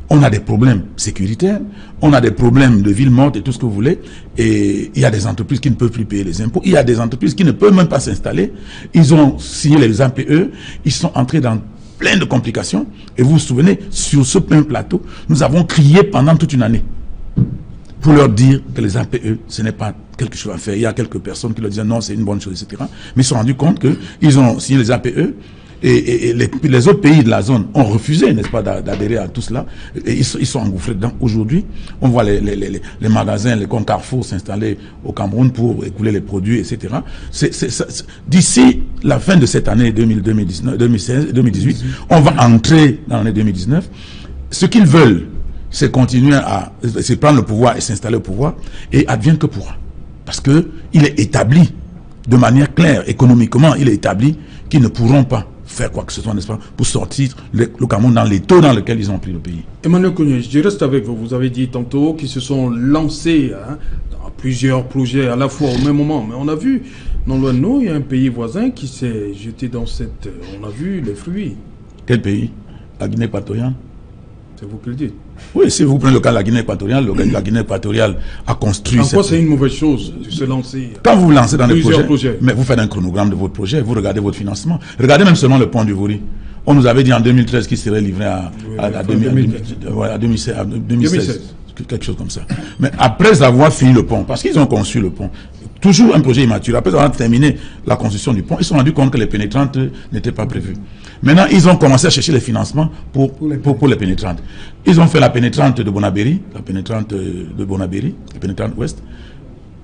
on a des problèmes sécuritaires, on a des problèmes de ville morte et tout ce que vous voulez, et il y a des entreprises qui ne peuvent plus payer les impôts, il y a des entreprises qui ne peuvent même pas s'installer, ils ont signé les APE, ils sont entrés dans plein de complications, et vous vous souvenez, sur ce même plateau, nous avons crié pendant toute une année pour leur dire que les APE, ce n'est pas quelque chose à faire. Il y a quelques personnes qui leur disaient non, c'est une bonne chose, etc. Mais ils se sont rendus compte qu'ils ont signé les APE et les autres pays de la zone ont refusé, n'est-ce pas, d'adhérer à tout cela. Et ils sont engouffrés dedans. Aujourd'hui, on voit les magasins, les comptes Carrefour s'installer au Cameroun pour écouler les produits, etc. D'ici la fin de cette année 2018, on va entrer dans l'année 2019. Ce qu'ils veulent, c'est continuer à prendre le pouvoir et s'installer au pouvoir, et advienne que pourra. Parce que il est établi de manière claire, économiquement, il est établi qu'ils ne pourront pas faire quoi que ce soit, n'est-ce pas, pour sortir le Cameroun dans les taux dans lesquels ils ont pris le pays. Emmanuel Kounié, je reste avec vous. Vous avez dit tantôt qu'ils se sont lancés dans plusieurs projets à la fois au même moment. Mais on a vu, non loin de nous, il y a un pays voisin qui s'est jeté dans cette... On a vu les fruits. Quel pays? La Guinée équatoriale. C'est vous qui le dites. Oui, si vous prenez le cas de la Guinée équatoriale, la Guinée équatoriale a construit... En quoi c'est une mauvaise chose de se lancer? Quand vous vous lancez dans des projets, mais vous faites un chronogramme de votre projet, vous regardez votre financement. Regardez même seulement le pont du Vouri. On nous avait dit en 2013 qu'il serait livré à 2016. Quelque chose comme ça. Mais après avoir fini le pont, parce qu'ils ont conçu le pont, toujours un projet immature, après avoir terminé la construction du pont, ils se sont rendus compte que les pénétrantes n'étaient pas prévues. Maintenant, ils ont commencé à chercher les financements pour les pénétrantes. Ils ont fait la pénétrante de Bonabéry, la pénétrante ouest,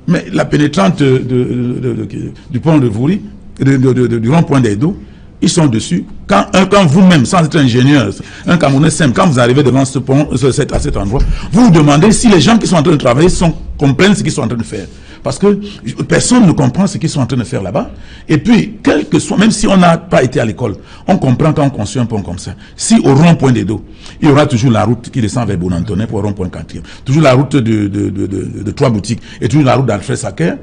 mais la pénétrante du pont de Vouri, du rond-point d'Edo, ils sont dessus. Quand vous-même, sans être ingénieur, un Camerounais simple, quand vous arrivez devant ce pont, à cet endroit, vous vous demandez si les gens qui sont en train de travailler comprennent ce qu'ils sont en train de faire. Parce que personne ne comprend ce qu'ils sont en train de faire là-bas. Et puis, quel que soit, même si on n'a pas été à l'école, on comprend quand on construit un pont comme ça. Si au rond-point d'Edo, il y aura toujours la route qui descend vers Bonantonet pour au rond-point 4e, toujours la route de Trois Boutiques et toujours la route d'Alfred Sacker,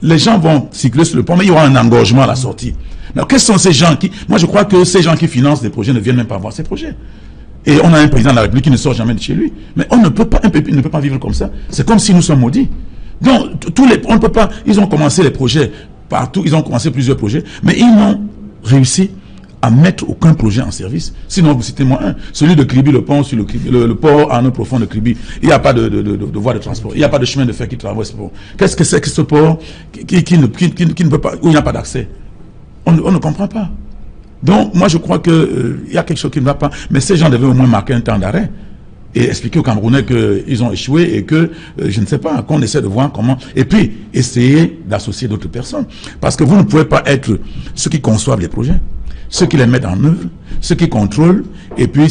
les gens vont circuler sur le pont, mais il y aura un engorgement à la sortie. Alors, quels sont ces gens qui... Moi, je crois que ces gens qui financent des projets ne viennent même pas voir ces projets. Et on a un président de la République qui ne sort jamais de chez lui. Mais on ne peut pas, un peuple ne peut pas vivre comme ça. C'est comme si nous sommes maudits. Donc, on ne peut pas... Ils ont commencé les projets partout, ils ont commencé plusieurs projets, mais ils n'ont réussi à mettre aucun projet en service. Sinon, vous citez-moi un. Celui de Kribi, le pont sur le port en eau profonde de Kribi. Il n'y a pas de voie de transport. Il n'y a pas de chemin de fer qui traverse ce port. Qu'est-ce que c'est que ce port qui ne peut pas, où il n'y a pas d'accès? On ne comprend pas. Donc, moi, je crois que il y a quelque chose qui ne va pas. Mais ces gens devaient au moins marquer un temps d'arrêt et expliquer aux Camerounais qu'ils ont échoué et que, je ne sais pas, qu'on essaie de voir comment... Et puis, essayer d'associer d'autres personnes. Parce que vous ne pouvez pas être ceux qui conçoivent les projets, ceux qui les mettent en œuvre, ceux qui contrôlent, et puis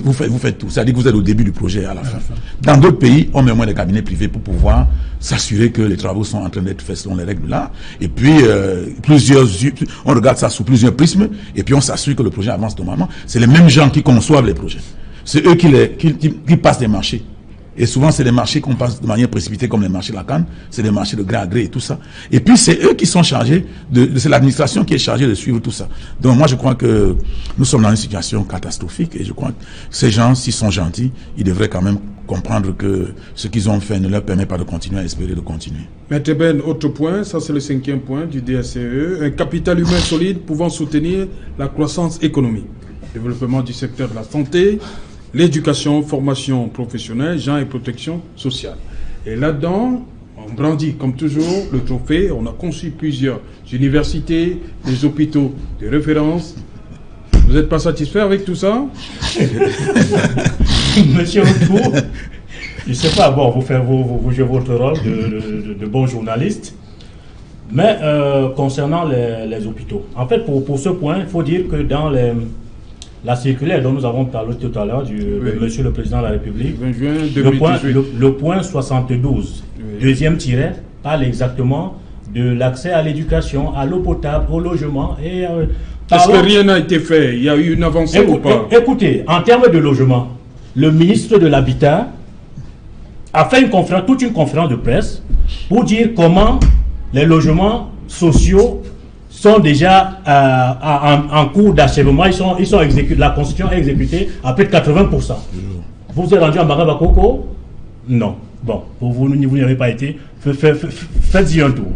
vous faites tout. C'est-à-dire que vous êtes au début du projet à la fin. Dans d'autres pays, on met au moins des cabinets privés pour pouvoir s'assurer que les travaux sont en train d'être faits selon les règles là. Et puis, on regarde ça sous plusieurs prismes, et puis on s'assure que le projet avance normalement. C'est les mêmes gens qui conçoivent les projets. C'est eux qui passent des marchés. Et souvent, c'est des marchés qu'on passe de manière précipitée, comme les marchés de la canne. C'est des marchés de gré à gré et tout ça. Et puis, c'est eux qui sont chargés c'est l'administration qui est chargée de suivre tout ça. Donc, moi, je crois que nous sommes dans une situation catastrophique. Et je crois que ces gens, s'ils sont gentils, ils devraient quand même comprendre que ce qu'ils ont fait ne leur permet pas de continuer à espérer de continuer. Maître Ben, autre point, ça c'est le 5e point du DSCE. Un capital humain solide pouvant soutenir la croissance économique. Développement du secteur de la santé, l'éducation, formation professionnelle, genre et protection sociale. Et là-dedans, on brandit comme toujours le trophée. On a conçu plusieurs universités, des hôpitaux de référence. Vous n'êtes pas satisfait avec tout ça? Monsieur Autour, je ne sais pas, bon, vous jouez votre rôle de bon journaliste. Mais concernant les hôpitaux, en fait, pour ce point, il faut dire que dans la circulaire dont nous avons parlé tout à l'heure de Monsieur le Président de la République, le point 72, deuxième tiret, parle exactement de l'accès à l'éducation, à l'eau potable, au logement. Et est-ce que rien n'a été fait? Il y a eu une avancée ou pas? Écoutez, en termes de logement, le ministre de l'Habitat a fait toute une conférence de presse pour dire comment les logements sociaux sont déjà en cours d'achèvement. Ils sont exécutés. La Constitution est exécutée à plus de 80%. Vous êtes rendu à Marabakoko? Non. Bon, vous n'y avez pas été. Faites-y un tour.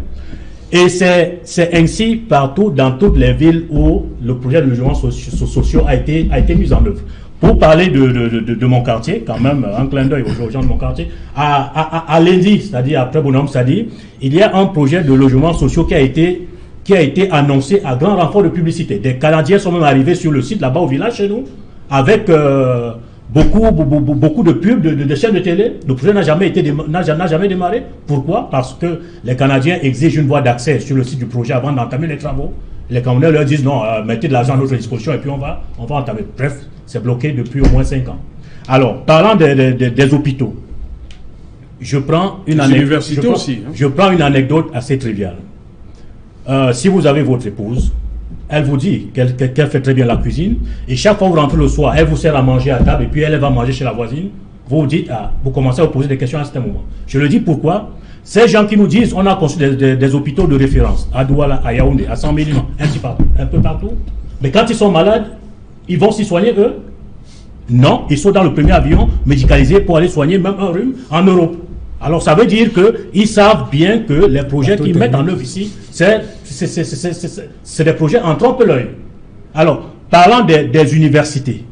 Et c'est ainsi partout dans toutes les villes où le projet de logements sociaux a été mis en œuvre. Pour parler de mon quartier, quand même, un clin d'œil aux gens de mon quartier, à lundi, c'est-à-dire après Bonhomme, c'est-à-dire, il y a un projet de logements sociaux qui a été annoncé à grand renfort de publicité. Des Canadiens sont même arrivés sur le site là-bas au village chez nous, avec beaucoup de pubs, de chaînes de télé. Le projet n'a jamais démarré. Pourquoi? Parce que les Canadiens exigent une voie d'accès sur le site du projet avant d'entamer les travaux. Les Camerounais leur disent non, mettez de l'argent à notre disposition et puis on va entamer. Bref, c'est bloqué depuis au moins 5 ans. Alors, parlant des hôpitaux, je prends une anecdote assez triviale. Si vous avez votre épouse, elle vous dit qu'elle fait très bien la cuisine, et chaque fois que vous rentrez le soir, elle vous sert à manger à table, et puis elle va manger chez la voisine, vous dites, vous commencez à vous poser des questions à ce moment. Je le dis pourquoi? Ces gens qui nous disent, on a conçu des hôpitaux de référence, à Douala, à Yaoundé, à San Médina, un peu partout, mais quand ils sont malades, ils vont s'y soigner eux? Non, ils sont dans le premier avion médicalisé pour aller soigner même un rhume en Europe. Alors ça veut dire qu'ils savent bien que les projets qu'ils mettent en œuvre ici, c'est des projets en trompe-l'œil. Alors, parlant des universités,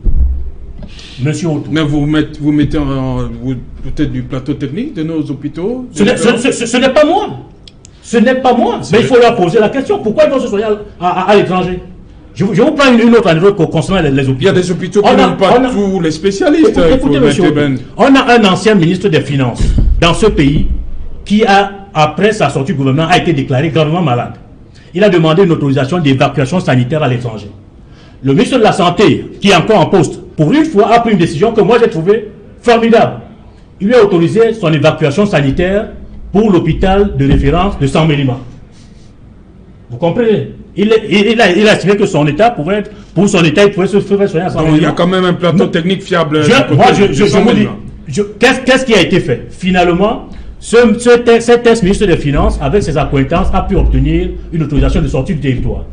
Monsieur Autou. Mais vous mettez peut-être du plateau technique de nos hôpitaux? Ce n'est pas moi. Ce n'est pas moi. Mais il faut leur poser la question. Pourquoi ils vont se soigner à l'étranger? Je vous prends une autre anecdote concernant les hôpitaux. Il y a des hôpitaux qui n'ont pas tous les spécialistes. Écoutez, monsieur, on a un ancien ministre des Finances dans ce pays qui, après sa sortie du gouvernement, a été déclaré gravement malade. il a demandé une autorisation d'évacuation sanitaire à l'étranger. Le ministre de la Santé, qui est encore en poste, pour une fois, a pris une décision que moi j'ai trouvée formidable. Il lui a autorisé son évacuation sanitaire pour l'hôpital de référence de Saint-Mélima. Vous comprenez? Il a estimé que son état pouvait être, pour son état, il pouvait se faire soigner à Saint-Mélima. Donc il y a quand même un plateau technique fiable. Je vous dis, qu'est-ce qui a été fait? Finalement, cet ex-ministre des Finances, avec ses accointances, a pu obtenir une autorisation de sortie du territoire.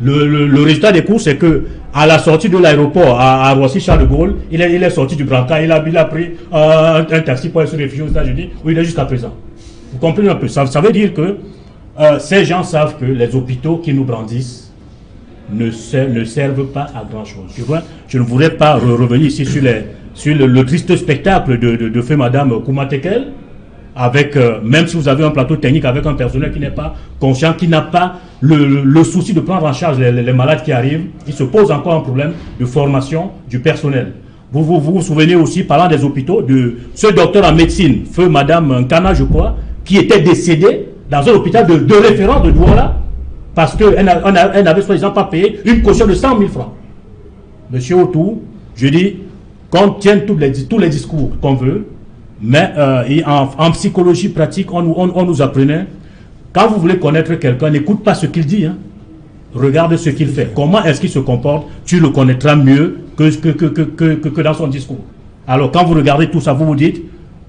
Le résultat des cours, c'est que à la sortie de l'aéroport à Roissy-Charles de Gaulle, il est sorti du brancard, il a pris un taxi pour aller se réfugier aux États-Unis, où il est jusqu'à présent. Vous comprenez un peu? Ça veut dire que ces gens savent que les hôpitaux qui nous brandissent ne servent pas à grand-chose. Je ne voudrais pas revenir ici sur le triste spectacle de feu Madame Koumatekel, avec, même si vous avez un plateau technique avec un personnel qui n'est pas conscient, qui n'a pas le souci de prendre en charge les malades qui arrivent, il se pose encore un problème de formation du personnel. Vous souvenez aussi, parlant des hôpitaux, de ce docteur en médecine, feu Madame Nkana, je crois, qui était décédé dans un hôpital de référence de Douala, parce qu'elle n'avait soi-disant pas payé une caution de 100 000 francs. Monsieur Autou, je dis, qu'on tienne tous les discours qu'on veut, mais en psychologie pratique, on nous apprenait, quand vous voulez connaître quelqu'un, n'écoute pas ce qu'il dit, hein. Regarde ce qu'il fait. Comment est-ce qu'il se comporte, tu le connaîtras mieux que dans son discours. Alors quand vous regardez tout ça, vous vous dites,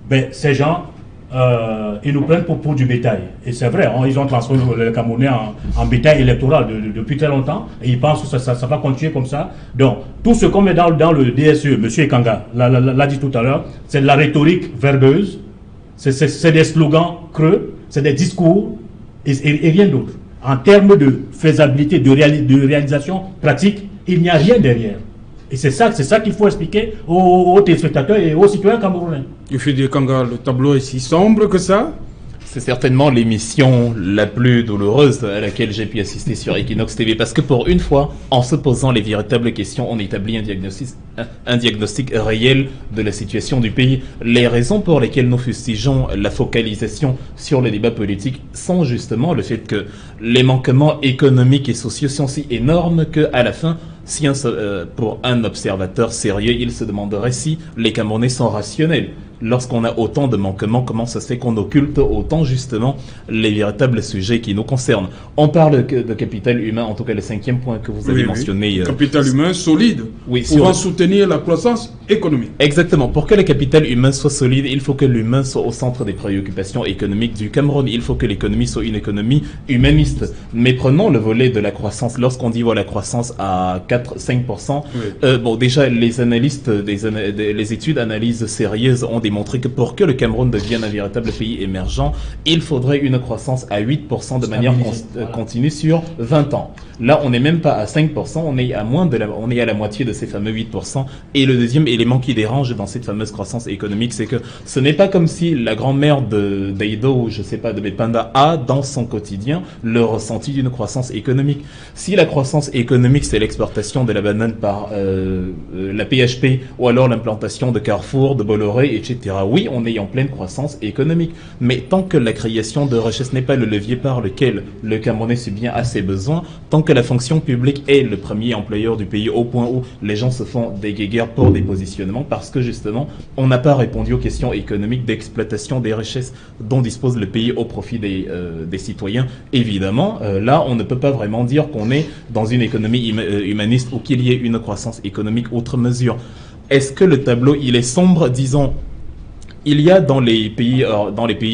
ben, ces gens, ils nous prennent pour du bétail. Et c'est vrai, ils ont transformé le Camerounais en bétail électoral depuis très longtemps, et ils pensent que ça va continuer comme ça. Donc, tout ce qu'on met dans le DSE, M. Ekanga l'a dit tout à l'heure, c'est de la rhétorique verbeuse, c'est des slogans creux, c'est des discours, et rien d'autre. En termes de faisabilité, de réalisation pratique, il n'y a rien derrière. Et c'est ça qu'il faut expliquer aux téléspectateurs et aux citoyens camerounais. Ifidi Kanga, le tableau est si sombre que ça? C'est certainement l'émission la plus douloureuse à laquelle j'ai pu assister sur Equinox TV, parce que pour une fois, en se posant les véritables questions, on établit un diagnostic réel de la situation du pays. Les raisons pour lesquelles nous fustigeons la focalisation sur le débat politique sont justement le fait que les manquements économiques et sociaux sont si énormes qu'à la fin, si pour un observateur sérieux, il se demanderait si les Camerounais sont rationnels. Lorsqu'on a autant de manquements, comment ça se fait qu'on occulte autant justement les véritables sujets qui nous concernent? On parle de capital humain, en tout cas le 5e point que vous avez mentionné. Capital humain solide, pour soutenir la croissance économique. Exactement. Pour que le capital humain soit solide, il faut que l'humain soit au centre des préoccupations économiques du Cameroun. Il faut que l'économie soit une économie humaniste. Mais prenons le volet de la croissance. Lorsqu'on dit la croissance à 4-5%, bon, déjà les analystes, les études analyses sérieuses ont démontré que pour que le Cameroun devienne un véritable pays émergent, il faudrait une croissance à 8% de manière continue sur 20 ans. Là, on n'est même pas à 5%, on est à la moitié de ces fameux 8%. Et le deuxième élément qui dérange dans cette fameuse croissance économique, c'est que ce n'est pas comme si la grand-mère d'Aïdo ou je sais pas, de Bepanda a dans son quotidien le ressenti d'une croissance économique. Si la croissance économique, c'est l'exportation de la banane par la PHP ou alors l'implantation de Carrefour, de Bolloré, etc. Oui, on est en pleine croissance économique. Mais tant que la création de richesse n'est pas le levier par lequel le Camerounais subvient à ses besoins, tant que la fonction publique est le premier employeur du pays au point où les gens se font des guéguerres pour des positionnements parce que justement, on n'a pas répondu aux questions économiques d'exploitation des richesses dont dispose le pays au profit des citoyens. Évidemment, là, on ne peut pas vraiment dire qu'on est dans une économie humaniste ou qu'il y ait une croissance économique outre mesure. Est-ce que le tableau, il est sombre? Disons, il y a dans les pays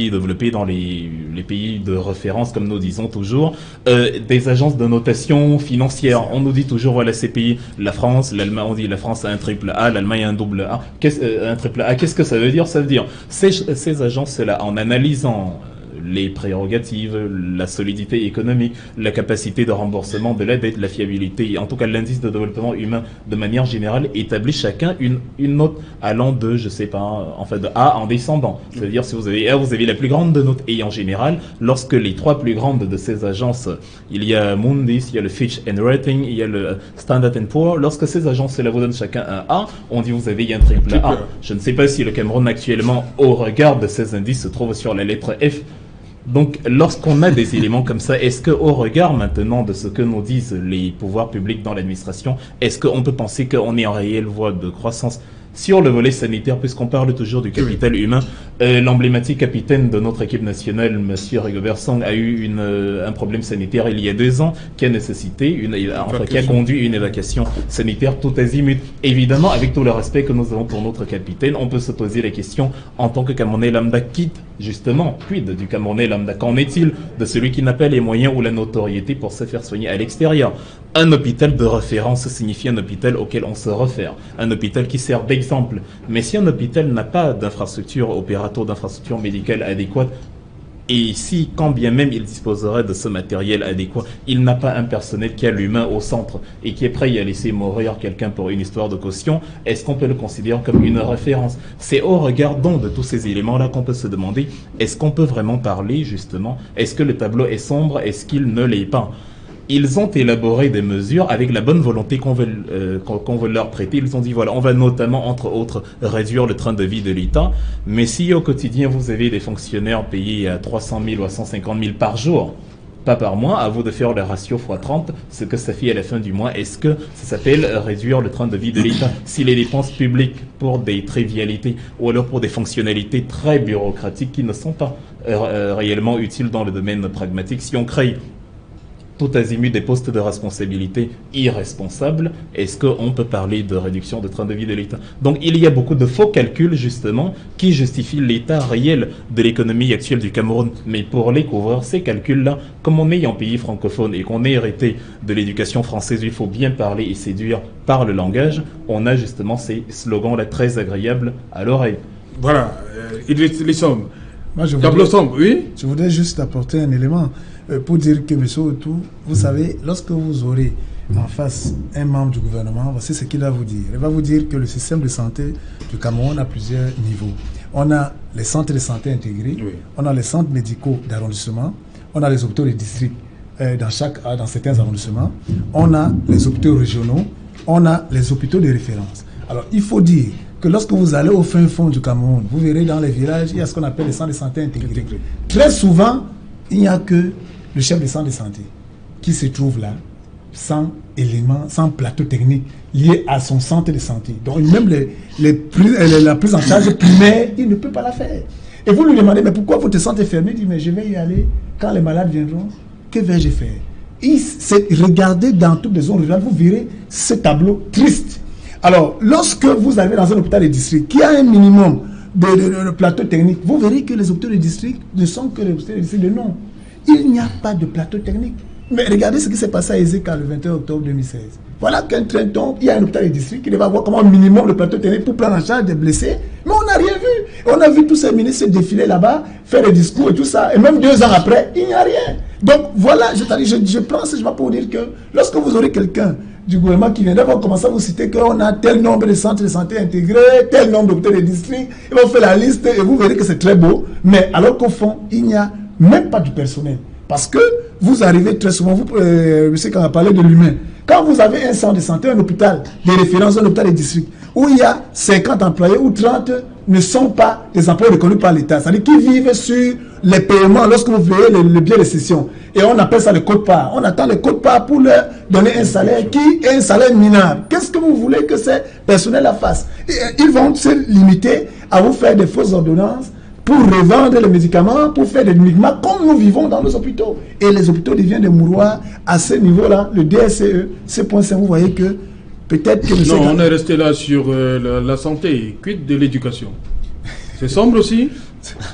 développés, dans les pays de référence, comme nous disons toujours, des agences de notation financière. On nous dit toujours, voilà, ces pays, la France, l'Allemagne, on dit la France a un triple A, l'Allemagne a un double A. Un triple A, qu'est-ce que ça veut dire? Ça veut dire, ces agences-là, en analysant les prérogatives, la solidité économique, la capacité de remboursement de la dette, la fiabilité, en tout cas l'indice de développement humain de manière générale, établit chacun une note allant de, je sais pas, enfin de A en descendant. C'est-à-dire si vous avez A, vous avez la plus grande de notes. Et en général, lorsque les trois plus grandes de ces agences, il y a Moody's, il y a le Fitch and Rating, il y a le Standard & Poor's, lorsque ces agences-là vous donnent chacun un A, on dit vous avez un triple A. Je ne sais pas si le Cameroun actuellement, au regard de ces indices, se trouve sur la lettre F. Donc, lorsqu'on a des éléments comme ça, est-ce qu'au regard maintenant de ce que nous disent les pouvoirs publics dans l'administration, est-ce qu'on peut penser qu'on est en réelle voie de croissance sur le volet sanitaire, puisqu'on parle toujours du capital humain? L'emblématique capitaine de notre équipe nationale, M. Rigobert Song, a eu un problème sanitaire il y a 2 ans qui a nécessité, qui a conduit une évacuation sanitaire tout azimut. Évidemment, avec tout le respect que nous avons pour notre capitaine, on peut se poser la question en tant que Camerounais lambda, quitte justement, quid du Camerounais lambda? Qu'en est-il de celui qui n'a pas les moyens ou la notoriété pour se faire soigner à l'extérieur? Un hôpital de référence signifie un hôpital auquel on se réfère, un hôpital qui sert d'exemple. Mais si un hôpital n'a pas d'infrastructure opératoire, d'infrastructure médicale adéquate, et ici, quand bien même il disposerait de ce matériel adéquat, il n'a pas un personnel qui a l'humain au centre et qui est prêt à laisser mourir quelqu'un pour une histoire de caution, est-ce qu'on peut le considérer comme une référence? C'est au regard donc de tous ces éléments-là qu'on peut se demander, est-ce qu'on peut vraiment parler justement? Est-ce que le tableau est sombre? Est-ce qu'il ne l'est pas? Ils ont élaboré des mesures avec la bonne volonté qu'on veut leur prêter. Ils ont dit, voilà, on va notamment, entre autres, réduire le train de vie de l'État. Mais si au quotidien, vous avez des fonctionnaires payés à 300 000 ou à 150 000 par jour, pas par mois, à vous de faire le ratio x30, ce que ça fait à la fin du mois, est-ce que ça s'appelle réduire le train de vie de l'État? Si les dépenses publiques pour des trivialités ou alors pour des fonctionnalités très bureaucratiques qui ne sont pas réellement utiles dans le domaine pragmatique, si on crée tout azimut des postes de responsabilité irresponsables, est-ce qu'on peut parler de réduction de train de vie de l'État? Donc il y a beaucoup de faux calculs justement qui justifient l'état réel de l'économie actuelle du Cameroun. Mais pour les couvrir, ces calculs-là, comme on est en pays francophone et qu'on est hérité de l'éducation française, il faut bien parler et séduire par le langage, on a justement ces slogans-là très agréables à l'oreille. Voilà, les sommes. Moi, je voudrais juste apporter un élément pour dire que, monsieur Otou, vous savez, lorsque vous aurez en face un membre du gouvernement, voici ce qu'il va vous dire. Il va vous dire que le système de santé du Cameroun a plusieurs niveaux. On a les centres de santé intégrés, on a les centres médicaux d'arrondissement, on a les hôpitaux de district dans certains arrondissements, on a les hôpitaux régionaux, on a les hôpitaux de référence. Alors, il faut dire que lorsque vous allez au fin fond du Cameroun, vous verrez dans les villages, il y a ce qu'on appelle les centres de santé intégrés. Très souvent, il n'y a que le chef de centre de santé qui se trouve là, sans éléments, sans plateau technique lié à son centre de santé. Donc, même la prise en charge primaire, il ne peut pas la faire. Et vous lui demandez, mais pourquoi votre centre est fermé? Il dit, mais je vais y aller quand les malades viendront. Que vais-je faire? Regardez dans toutes les zones rurales, vous verrez ce tableau triste. Alors, lorsque vous arrivez dans un hôpital de district qui a un minimum de plateau technique, vous verrez que les hôpitaux de district ne sont que les hôpitaux de district de nom. Il n'y a pas de plateau technique. Mais regardez ce qui s'est passé à Ezeka le 21 octobre 2016. Voilà qu'un train tombe, il y a un hôpital de district qui va avoir comme un minimum de plateau technique pour prendre en charge des blessés. Mais on n'a rien vu. On a vu tous ces ministres défiler là-bas, faire des discours et tout ça. Et même 2 ans après, il n'y a rien. Donc voilà, je prends ce chemin pour dire que lorsque vous aurez quelqu'un du gouvernement qui viendra, va commencer à vous citer qu'on a tel nombre de centres de santé intégrés, tel nombre d'hôpitaux de district, ils vont faire la liste et vous verrez que c'est très beau. Mais alors qu'au fond, il n'y a même pas du personnel. Parce que vous arrivez très souvent, je sais qu'on a parlé de l'humain. Quand vous avez un centre de santé, un hôpital de référence, un hôpital de district, où il y a 50 employés ou 30 ne sont pas des employés reconnus par l'État. C'est-à-dire qu'ils vivent sur les paiements lorsque vous voyez le bien de cession. Et on appelle ça le quote-part. On attend le quote-part pour leur donner un salaire qui est un salaire minable. Qu'est-ce que vous voulez que ces personnels-là fassent? Ils vont se limiter à vous faire des fausses ordonnances pour revendre les médicaments, pour faire des médicaments comme nous vivons dans nos hôpitaux. Et les hôpitaux deviennent des mouroirs à ce niveau-là. Le DSCE, ce point, vous voyez que peut-être que... Non, on est resté là sur la santé. Quid de l'éducation? C'est sombre aussi?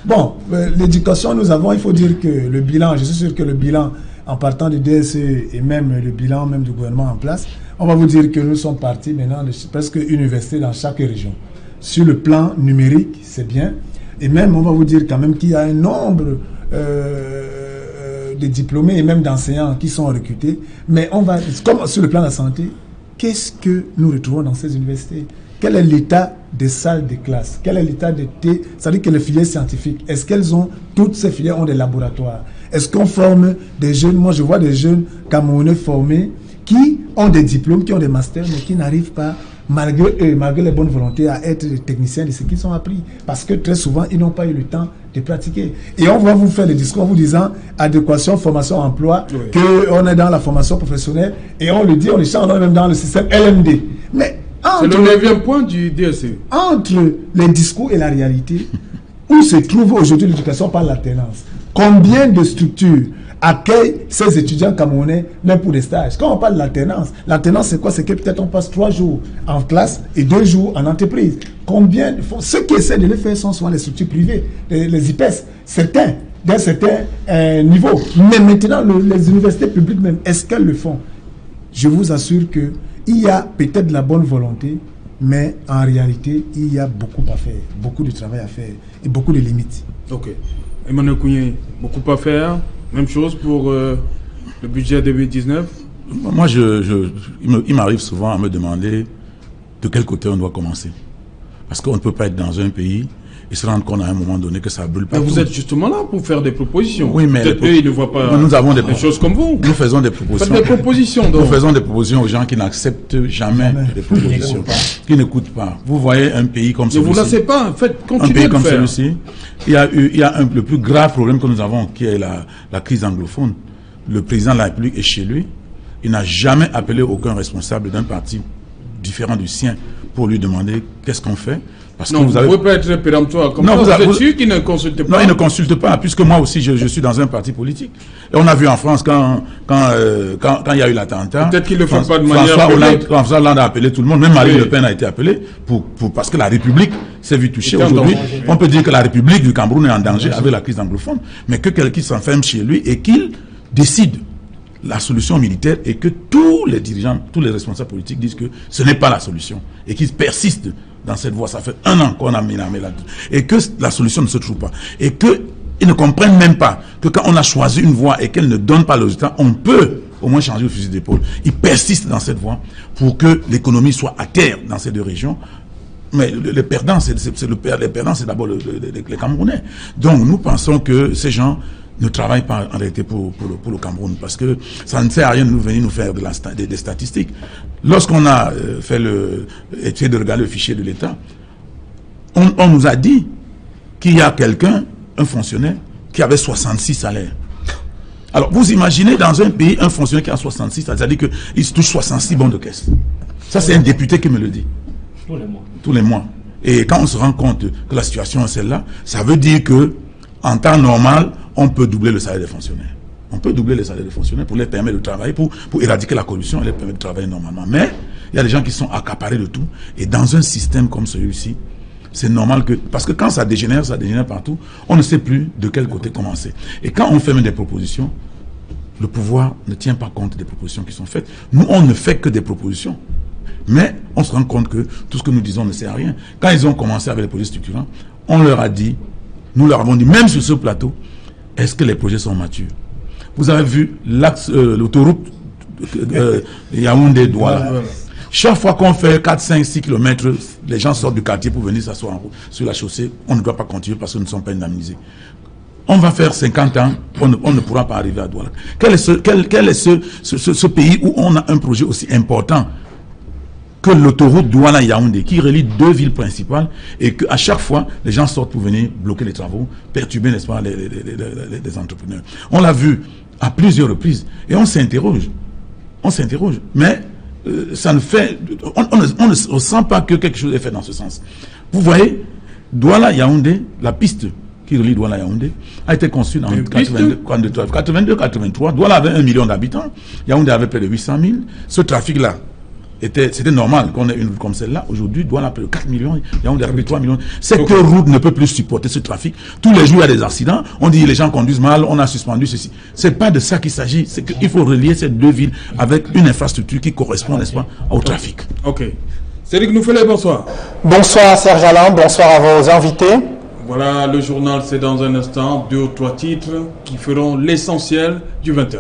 Bon, l'éducation, il faut dire que le bilan, je suis sûr que le bilan, en partant du DSCE et même le bilan même du gouvernement en place, on va vous dire que nous sommes partis maintenant de presque université dans chaque région. Sur le plan numérique, c'est bien. Et même, on va vous dire quand même qu'il y a un nombre de diplômés et même d'enseignants qui sont recrutés. Mais on va, comme sur le plan de la santé, qu'est-ce que nous retrouvons dans ces universités? Quel est l'état des salles de classe? Quel est l'état des thé? C'est-à-dire que les filières scientifiques, est-ce qu'elles ont, toutes ces filières ont des laboratoires? Est-ce qu'on forme des jeunes? Moi, je vois des jeunes Camerounais formés qui ont des diplômes, qui ont des masters, mais qui n'arrivent pas malgré eux, malgré les bonnes volontés, à être des techniciens de ce qu'ils ont appris. Parce que très souvent, ils n'ont pas eu le temps de pratiquer. Et on va vous faire des discours en vous disant adéquation, formation, emploi, qu'on est dans la formation professionnelle, et on le dit, on le chante même dans le système LMD. Mais c'est le 9e point du DSE. Entre les discours et la réalité, où se trouve aujourd'hui l'éducation par l'alternance? Combien de structures accueillent ces étudiants camerounais même pour des stages? Quand on parle de l'alternance c'est quoi? C'est que peut-être on passe 3 jours en classe et 2 jours en entreprise. Combien? Ceux qui essaient de le faire sont souvent les structures privées, les IPES, certains, d'un certain niveau. Mais maintenant, les universités publiques même, est-ce qu'elles le font? Je vous assure que il y a peut-être de la bonne volonté, mais en réalité, il y a beaucoup à faire, beaucoup de travail à faire et beaucoup de limites. Ok. Emmanuel Kounié, beaucoup à faire. Même chose pour le budget 2019. Moi, il m'arrive souvent à me demander de quel côté on doit commencer. Parce qu'on ne peut pas être dans un pays et se rendre compte à un moment donné que ça brûle pas. Mais vous êtes justement là pour faire des propositions. Oui, mais peut-être eux, ils ne voient pas nous avons des choses comme vous. Nous faisons des propositions. Faites des propositions. Donc. Nous faisons des propositions aux gens qui n'acceptent jamais les propositions, qui n'écoutent pas. Vous voyez un pays comme celui-ci. Ne vous lassez pas, faites continuer. Un pays comme celui-ci, il y a le plus grave problème que nous avons, qui est la crise anglophone. Le président de la République est chez lui. Il n'a jamais appelé aucun responsable d'un parti différent du sien pour lui demander qu'est-ce qu'on fait. Parce non, que vous ne pouvez pas être péremptoire comme ça. Vous êtes sûr qu'il ne consulte pas? Non, il ne consulte pas, puisque moi aussi, je suis dans un parti politique. Et on a vu en France, quand il y a eu l'attentat... Peut-être qu'il ne le fait pas de manière... François Hollande a appelé tout le monde, même Marine Le Pen a été appelée, parce que la République s'est vue touchée. Aujourd'hui, on peut dire que la République du Cameroun est en danger avec la crise anglophone, mais que quelqu'un s'enferme chez lui et qu'il décide la solution militaire et que tous les dirigeants, tous les responsables politiques disent que ce n'est pas la solution et qu'ils persistent dans cette voie. Ça fait 1 an qu'on a mis là-dedans. Et que la solution ne se trouve pas. Et qu'ils ne comprennent même pas que quand on a choisi une voie et qu'elle ne donne pas le résultat, on peut au moins changer le fusil d'épaule. Ils persistent dans cette voie pour que l'économie soit à terre dans ces 2 régions. Mais les perdants, c'est d'abord les Camerounais. Donc nous pensons que ces gens ne travaillent pas en réalité pour le Cameroun, parce que ça ne sert à rien de venir nous faire des statistiques. Lorsqu'on a essayé de regarder le fichier de l'État, on nous a dit qu'il y a un fonctionnaire, qui avait 66 salaires. Alors, vous imaginez dans un pays, un fonctionnaire qui a 66, c'est-à-dire qu'il se touche 66 bons de caisse. Ça, c'est un député qui me le dit. Tous les mois. Et quand on se rend compte que la situation est celle-là, ça veut dire que en temps normal, on peut doubler le salaire des fonctionnaires. On peut doubler les salaires des fonctionnaires pour les permettre de travailler, pour éradiquer la corruption et les permettre de travailler normalement. Mais il y a des gens qui sont accaparés de tout. Et dans un système comme celui-ci, c'est normal que... Parce que quand ça dégénère partout, on ne sait plus de quel côté commencer. Et quand on fait même des propositions, le pouvoir ne tient pas compte des propositions qui sont faites. Nous, on ne fait que des propositions. Mais on se rend compte que tout ce que nous disons ne sert à rien. Quand ils ont commencé avec les projets structurants, on leur a dit, nous leur avons dit, même sur ce plateau, est-ce que les projets sont matures? Vous avez vu l'autoroute Yaoundé-Douala. Chaque fois qu'on fait 4, 5, 6 km, les gens sortent du quartier pour venir s'asseoir sur la chaussée. On ne doit pas continuer parce que nous ne sommes pas indemnisés. On va faire 50 ans, on ne pourra pas arriver à Douala. Quel est ce pays où on a un projet aussi important que l'autoroute Douala-Yaoundé, qui relie 2 villes principales, et qu'à chaque fois, les gens sortent pour venir bloquer les travaux, perturber, n'est-ce pas, les entrepreneurs. On l'a vu à plusieurs reprises, et on s'interroge. Mais ça ne fait... On ne sent pas que quelque chose est fait dans ce sens. Vous voyez, Douala-Yaoundé, la piste qui relie Douala-Yaoundé, a été conçue en 82-83. Douala avait 1 million d'habitants, Yaoundé avait près de 800 000. Ce trafic-là, c'était normal qu'on ait une route comme celle-là. Aujourd'hui, Douala a près de 4 millions, Yaoundé a près de 3 millions. Cette route ne peut plus supporter ce trafic. Tous les jours, il y a des accidents. On dit les gens conduisent mal, on a suspendu ceci. C'est pas de ça qu'il s'agit. C'est qu'il faut relier ces 2 villes avec une infrastructure qui correspond, n'est-ce pas, au trafic. Ok. Cédric Noufelet, bonsoir. Bonsoir Serge Alain, bonsoir à vos invités. Voilà, le journal, c'est dans un instant 2 ou 3 titres qui feront l'essentiel du 20h.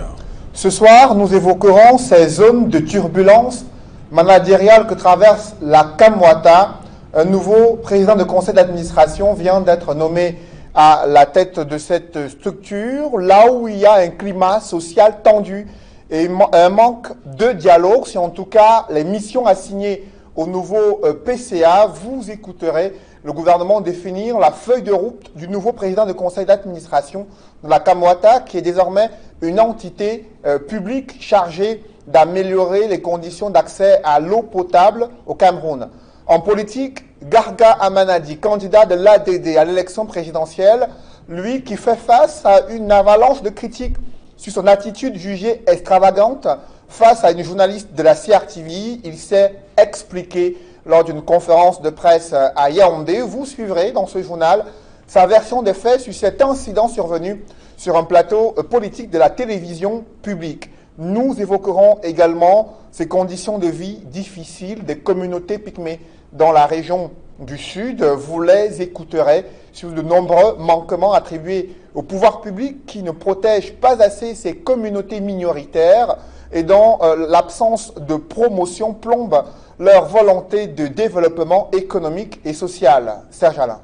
Ce soir, nous évoquerons ces zones de turbulence managériale que traverse la Kamwata. Un nouveau président de conseil d'administration vient d'être nommé à la tête de cette structure, là où il y a un climat social tendu et un manque de dialogue. C'est en tout cas les missions assignées au nouveau PCA. Vous écouterez le gouvernement définir la feuille de route du nouveau président du conseil d'administration de la Kamwata, qui est désormais une entité publique chargée d'améliorer les conditions d'accès à l'eau potable au Cameroun. En politique, Garga Amanadi, candidat de l'ADD à l'élection présidentielle, lui qui fait face à une avalanche de critiques sur son attitude jugée extravagante face à une journaliste de la CRTV, il s'est expliqué lors d'une conférence de presse à Yaoundé. Vous suivrez dans ce journal sa version des faits sur cet incident survenu sur un plateau politique de la télévision publique. Nous évoquerons également ces conditions de vie difficiles des communautés pygmées dans la région du Sud. Vous les écouterez sur de nombreux manquements attribués au pouvoir public qui ne protège pas assez ces communautés minoritaires et dont l'absence de promotion plombe leur volonté de développement économique et social. Serge Alain.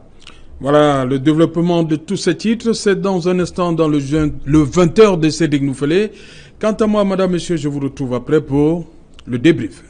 Voilà, le développement de tous ces titres, c'est dans un instant dans le 20h de Cédric Nouffelé. Quant à moi, madame, monsieur, je vous retrouve après pour le débrief.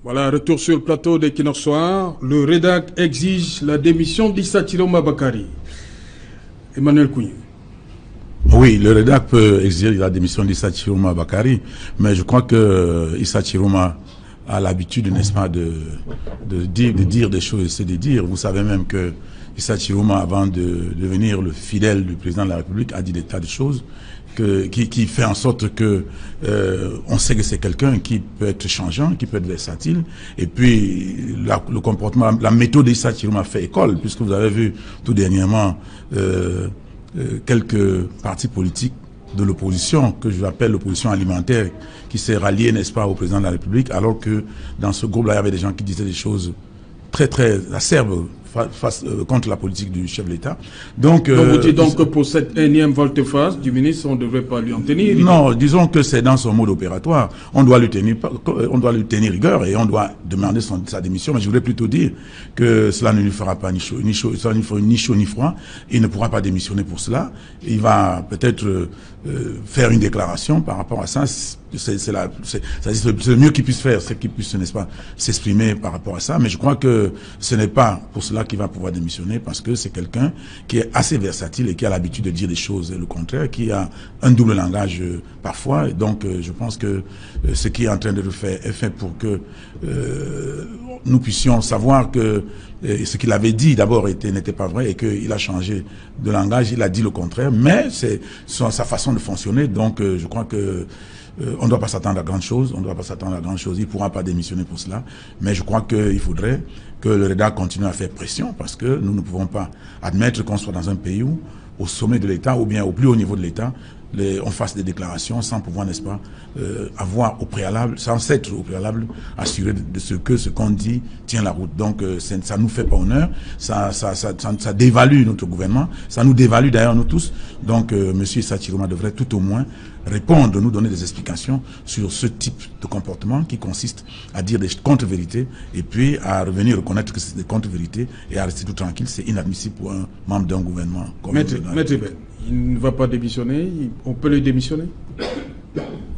Voilà, retour sur le plateau des Kinor Soir. Le rédac exige la démission d'Issa Chiroma Bakari. Emmanuel Kouye. Oui, le rédac peut exiger la démission d'Issa Chiroma Bakari, mais je crois que Issa Chiroma a l'habitude, n'est-ce pas, de dire des choses, c'est de dire. Vous savez même que Issa Chiroma, avant de devenir le fidèle du président de la République, a dit des tas de choses qui fait en sorte que on sait que c'est quelqu'un qui peut être changeant, qui peut être versatile. Et puis le comportement, la méthode d'Issa Chiroma fait école, puisque vous avez vu tout dernièrement quelques partis politiques de l'opposition, que je l'appelle l'opposition alimentaire, qui s'est ralliée, n'est-ce pas, au président de la République, alors que dans ce groupe-là, il y avait des gens qui disaient des choses très, très acerbes contre la politique du chef de l'État. Donc vous dites donc que pour cette énième volte-face du ministre, on ne devrait pas lui en tenir rigueur. Non, disons que c'est dans son mode opératoire. On doit lui tenir rigueur et on doit demander sa démission. Mais je voudrais plutôt dire que cela ne lui fera pas ni chaud ni froid. Il ne pourra pas démissionner pour cela. Il va peut-être faire une déclaration par rapport à ça. C'est le mieux qu'il puisse faire, c'est qu'il puisse, n'est-ce pas, s'exprimer par rapport à ça. Mais je crois que ce n'est pas pour cela qu'il va pouvoir démissionner, parce que c'est quelqu'un qui est assez versatile et qui a l'habitude de dire des choses le contraire, qui a un double langage parfois. Et donc, je pense que ce qui est en train de le faire est fait pour que nous puissions savoir que ce qu'il avait dit d'abord n'était pas vrai et qu'il a changé de langage, il a dit le contraire, mais c'est sa façon de fonctionner. Donc, je crois que on ne doit pas s'attendre à grand chose, il ne pourra pas démissionner pour cela, mais je crois qu'il faudrait que le REDA continue à faire pression, parce que nous ne pouvons pas admettre qu'on soit dans un pays où, au sommet de l'État, ou bien au plus haut niveau de l'État, on fasse des déclarations sans pouvoir, n'est-ce pas, avoir au préalable, sans s'être au préalable assuré de ce qu'on dit tient la route. Donc ça nous fait pas honneur, ça dévalue notre gouvernement, ça nous dévalue d'ailleurs nous tous. Donc Monsieur Issa Chiroma devrait tout au moins répondre, nous donner des explications sur ce type de comportement qui consiste à dire des contre-vérités et puis à revenir reconnaître que c'est des contre-vérités et à rester tout tranquille. C'est inadmissible pour un membre d'un gouvernement comme Maître il ne va pas démissionner, on peut le démissionner?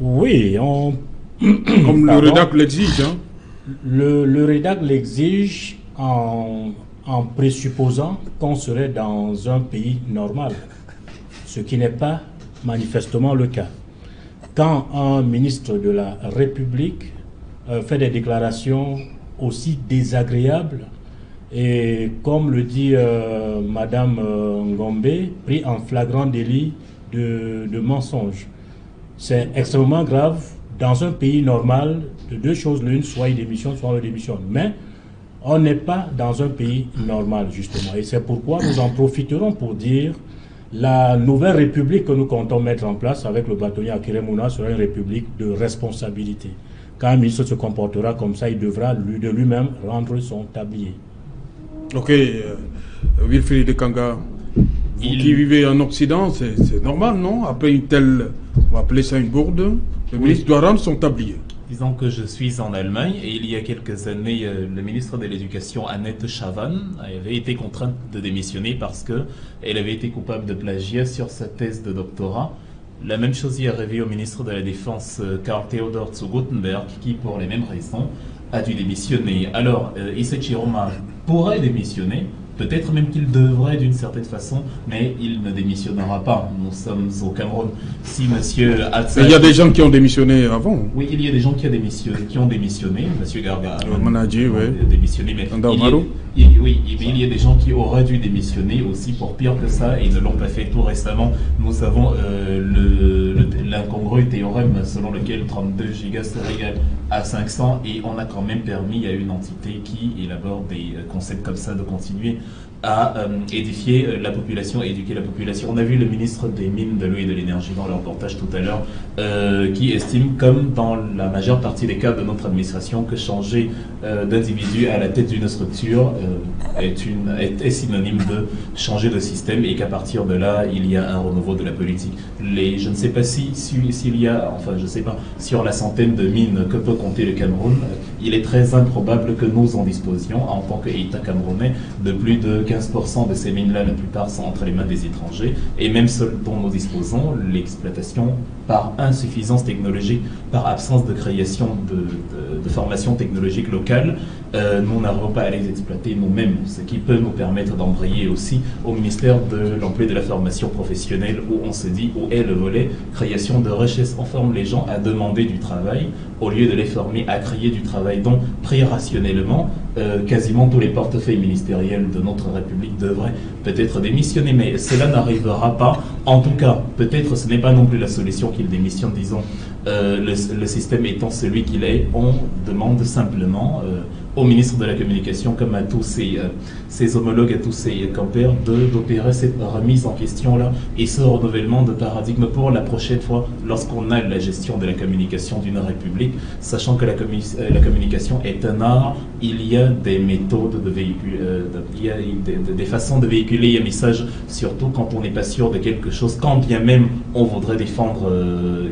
Oui, comme le REDAC l'exige. Hein? Le REDAC l'exige en présupposant qu'on serait dans un pays normal, ce qui n'est pas manifestement le cas. Quand un ministre de la République fait des déclarations aussi désagréables, et comme le dit Madame Ngombe, pris en flagrant délit de mensonge. C'est extrêmement grave. Dans un pays normal, de deux choses l'une, soit il démissionne, soit on le démissionne. Mais on n'est pas dans un pays normal, justement. Et c'est pourquoi nous en profiterons pour dire La nouvelle république que nous comptons mettre en place avec le bâtonnier Akere Mouna sera une république de responsabilité. Quand un ministre se comportera comme ça, il devra de lui-même rendre son tablier. Ok, Wilfried de Kanga, vous qui vivez en Occident, c'est normal, non? Après une telle, on va appeler ça une bourde, le ministre doit rendre son tablier. Disons que je suis en Allemagne et il y a quelques années, le ministre de l'Éducation, Annette Schavan, avait été contrainte de démissionner parce qu'elle avait été coupable de plagiat sur sa thèse de doctorat. La même chose y est arrivée au ministre de la Défense, Karl Theodor zu Guttenberg, qui, pour les mêmes raisons, a dû démissionner. Alors, Issei Chiroma pourrait démissionner, peut-être même qu'il devrait d'une certaine façon, mais il ne démissionnera pas. Nous sommes au Cameroun. Si monsieur Il y a des gens qui ont démissionné avant. Oui, il y a des gens qui ont démissionné. Monsieur Garga a démissionné, mais il y a des gens qui auraient dû démissionner aussi pour pire que ça et ne l'ont pas fait tout récemment. Nous avons l'incongru théorème selon lequel 32 gigas c'est égal à 500 et on a quand même permis à une entité qui élabore des concepts comme ça de continuer à édifier la population, éduquer la population. On a vu le ministre des Mines, de l'eau et de l'énergie dans le reportage tout à l'heure, qui estime, comme dans la majeure partie des cas de notre administration, que changer d'individu à la tête d'une structure est synonyme de changer de système et qu'à partir de là, il y a un renouveau de la politique. Je ne sais pas s'il y a, enfin je ne sais pas, sur la centaine de mines que peut compter le Cameroun, il est très improbable que nous en disposions, en tant qu'État camerounais, de plus de 15% de ces mines-là, la plupart sont entre les mains des étrangers, et même celles dont nous disposons, l'exploitation par insuffisance technologique, par absence de création de formation technologique locale, nous n'arrivons pas à les exploiter nous-mêmes, ce qui peut nous permettre d'embrayer aussi au ministère de l'emploi et de la formation professionnelle, où on se dit, où est le volet création de richesse. On forme les gens à demander du travail, au lieu de les former à créer du travail, dont très rationnellement, quasiment tous les portefeuilles ministériels de notre République devraient peut-être démissionner, mais cela n'arrivera pas. En tout cas, peut-être ce n'est pas non plus la solution qu'il démissionne, disons, le système étant celui qu'il est. On demande simplement au ministre de la Communication, comme à tous ses homologues, à tous ses compères, d'opérer cette remise en question-là et ce renouvellement de paradigme pour la prochaine fois lorsqu'on a la gestion de la communication d'une république, sachant que la communication est un art, il y a des méthodes de véhicule, il y a des façons de véhiculer un message, surtout quand on n'est pas sûr de quelque chose, quand bien même on voudrait défendre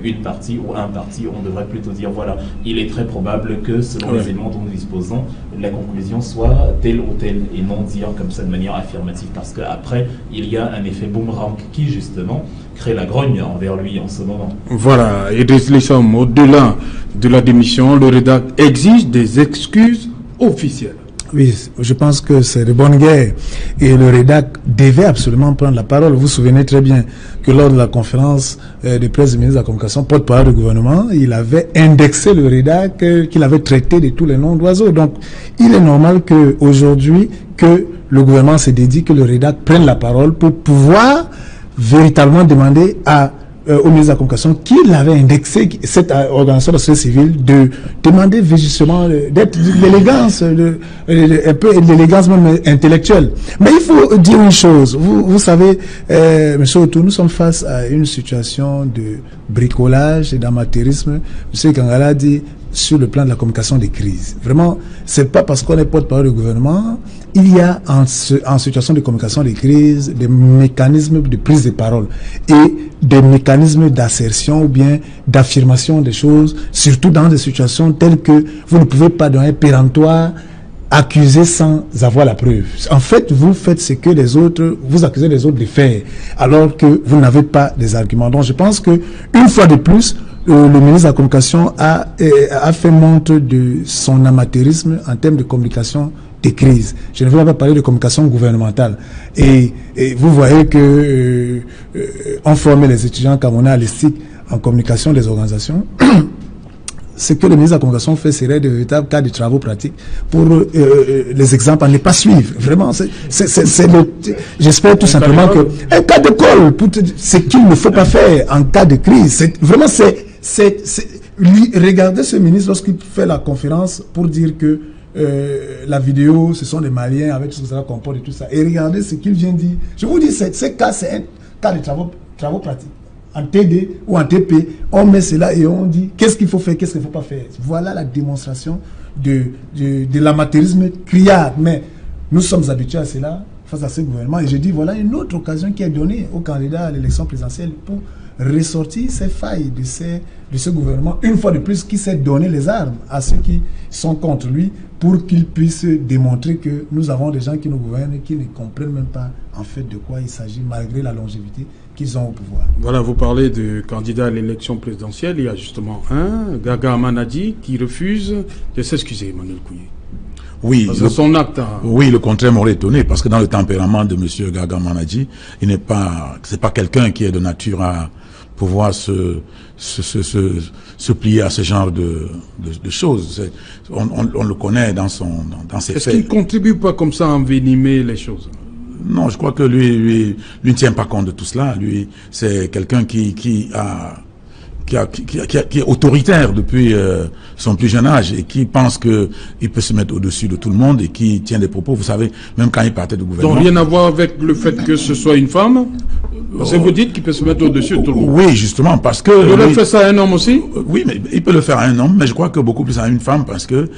une partie ou un parti, on devrait plutôt dire voilà, il est très probable que selon les éléments dont nous disposons, la conclusion soit telle ou telle, et non dire comme ça de manière affirmative, parce qu'après, il y a un effet boomerang qui, justement, crée la grogne envers lui en ce moment. Voilà, et les sommes, au-delà de la démission, le rédac exige des excuses officielles. Oui, je pense que c'est de bonne guerre. Et le rédac devait absolument prendre la parole. Vous vous souvenez très bien que lors de la conférence de presse du ministre de la Communication, porte-parole du gouvernement, il avait indexé le rédac, qu'il avait traité de tous les noms d'oiseaux. Donc, il est normal qu'aujourd'hui, que le gouvernement se dédie, que le rédac prenne la parole pour pouvoir véritablement demander au ministre de la Communication, qu'il avait indexé cette organisation de la société civile, de demander justement d'être l'élégance, un peu l'élégance même intellectuelle. Mais il faut dire une chose, vous savez, monsieur Otou, nous sommes face à une situation de bricolage et d'amateurisme. Monsieur Kangala dit, sur le plan de la communication des crises. Vraiment, c'est pas parce qu'on est porte-parole du gouvernement, il y a en situation de communication des crises des mécanismes de prise de parole et des mécanismes d'assertion ou bien d'affirmation des choses, surtout dans des situations telles que vous ne pouvez pas donner péremptoire, accuser sans avoir la preuve. En fait, vous faites ce que les autres, vous accusez les autres de faire, alors que vous n'avez pas des arguments. Donc, je pense que une fois de plus, le ministre de la Communication a fait montre de son amateurisme en termes de communication des crises. Je ne veux pas parler de communication gouvernementale. Et vous voyez que on formait les étudiants camerounais à l'ESTIC en communication des organisations. Ce que le ministre de la Communication fait serait de véritables cas de travaux pratiques pour les exemples à ne pas suivre. Vraiment, j'espère tout simplement que un cas de colle, ce qu'il ne faut pas faire en cas de crise. Vraiment, regardez ce ministre lorsqu'il fait la conférence pour dire que la vidéo, ce sont des Maliens avec tout ce que ça comporte et tout ça. Et regardez ce qu'il vient dire. Je vous dis, ces cas, c'est un cas de travaux pratiques, en TD ou en TP, on met cela et on dit qu'est-ce qu'il faut faire, qu'est-ce qu'il ne faut pas faire. Voilà la démonstration de l'amateurisme criard. Mais nous sommes habitués à cela face à ce gouvernement. Et je dis, voilà une autre occasion qui est donnée aux candidats à l'élection présidentielle pour ressortir ces failles de ce gouvernement, une fois de plus, qui s'est donné les armes à ceux qui sont contre lui pour qu'ils puissent démontrer que nous avons des gens qui nous gouvernent et qui ne comprennent même pas en fait de quoi il s'agit malgré la longévité qu'ils ont au pouvoir. Voilà, vous parlez de candidats à l'élection présidentielle. Il y a justement un, Gaga Amanadi, qui refuse de s'excuser, Emmanuel Couillet. Oui, son acte. Oui, le contraire m'aurait étonné, parce que dans le tempérament de M. Gaga Amanadi, c'est pas quelqu'un qui est de nature à pouvoir se plier à ce genre de choses. On le connaît dans ses faits. Est-ce qu'il ne contribue pas comme ça à envenimer les choses? Non, je crois que lui ne tient pas compte de tout cela. Lui, c'est quelqu'un qui est autoritaire depuis son plus jeune âge et qui pense qu'il peut se mettre au-dessus de tout le monde et qui tient des propos, vous savez, même quand il partait du gouvernement. Donc rien à voir avec le fait que ce soit une femme? Parce que vous dites qu'il peut se mettre au-dessus de tout le monde. Oui, justement, parce que... Il aurait fait ça à un homme aussi? Oui, mais il peut le faire à un homme, mais je crois que beaucoup plus à une femme parce que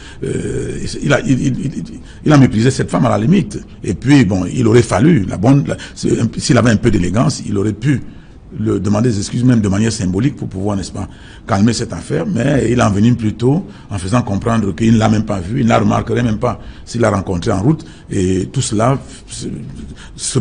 il a méprisé cette femme à la limite. Et puis, bon, il aurait fallu, s'il avait un peu d'élégance, il aurait pu le demander des excuses même de manière symbolique pour pouvoir, n'est-ce pas, calmer cette affaire, mais il en venait plutôt en faisant comprendre qu'il ne l'a même pas vu, il ne la remarquerait même pas s'il l'a rencontré en route, et tout cela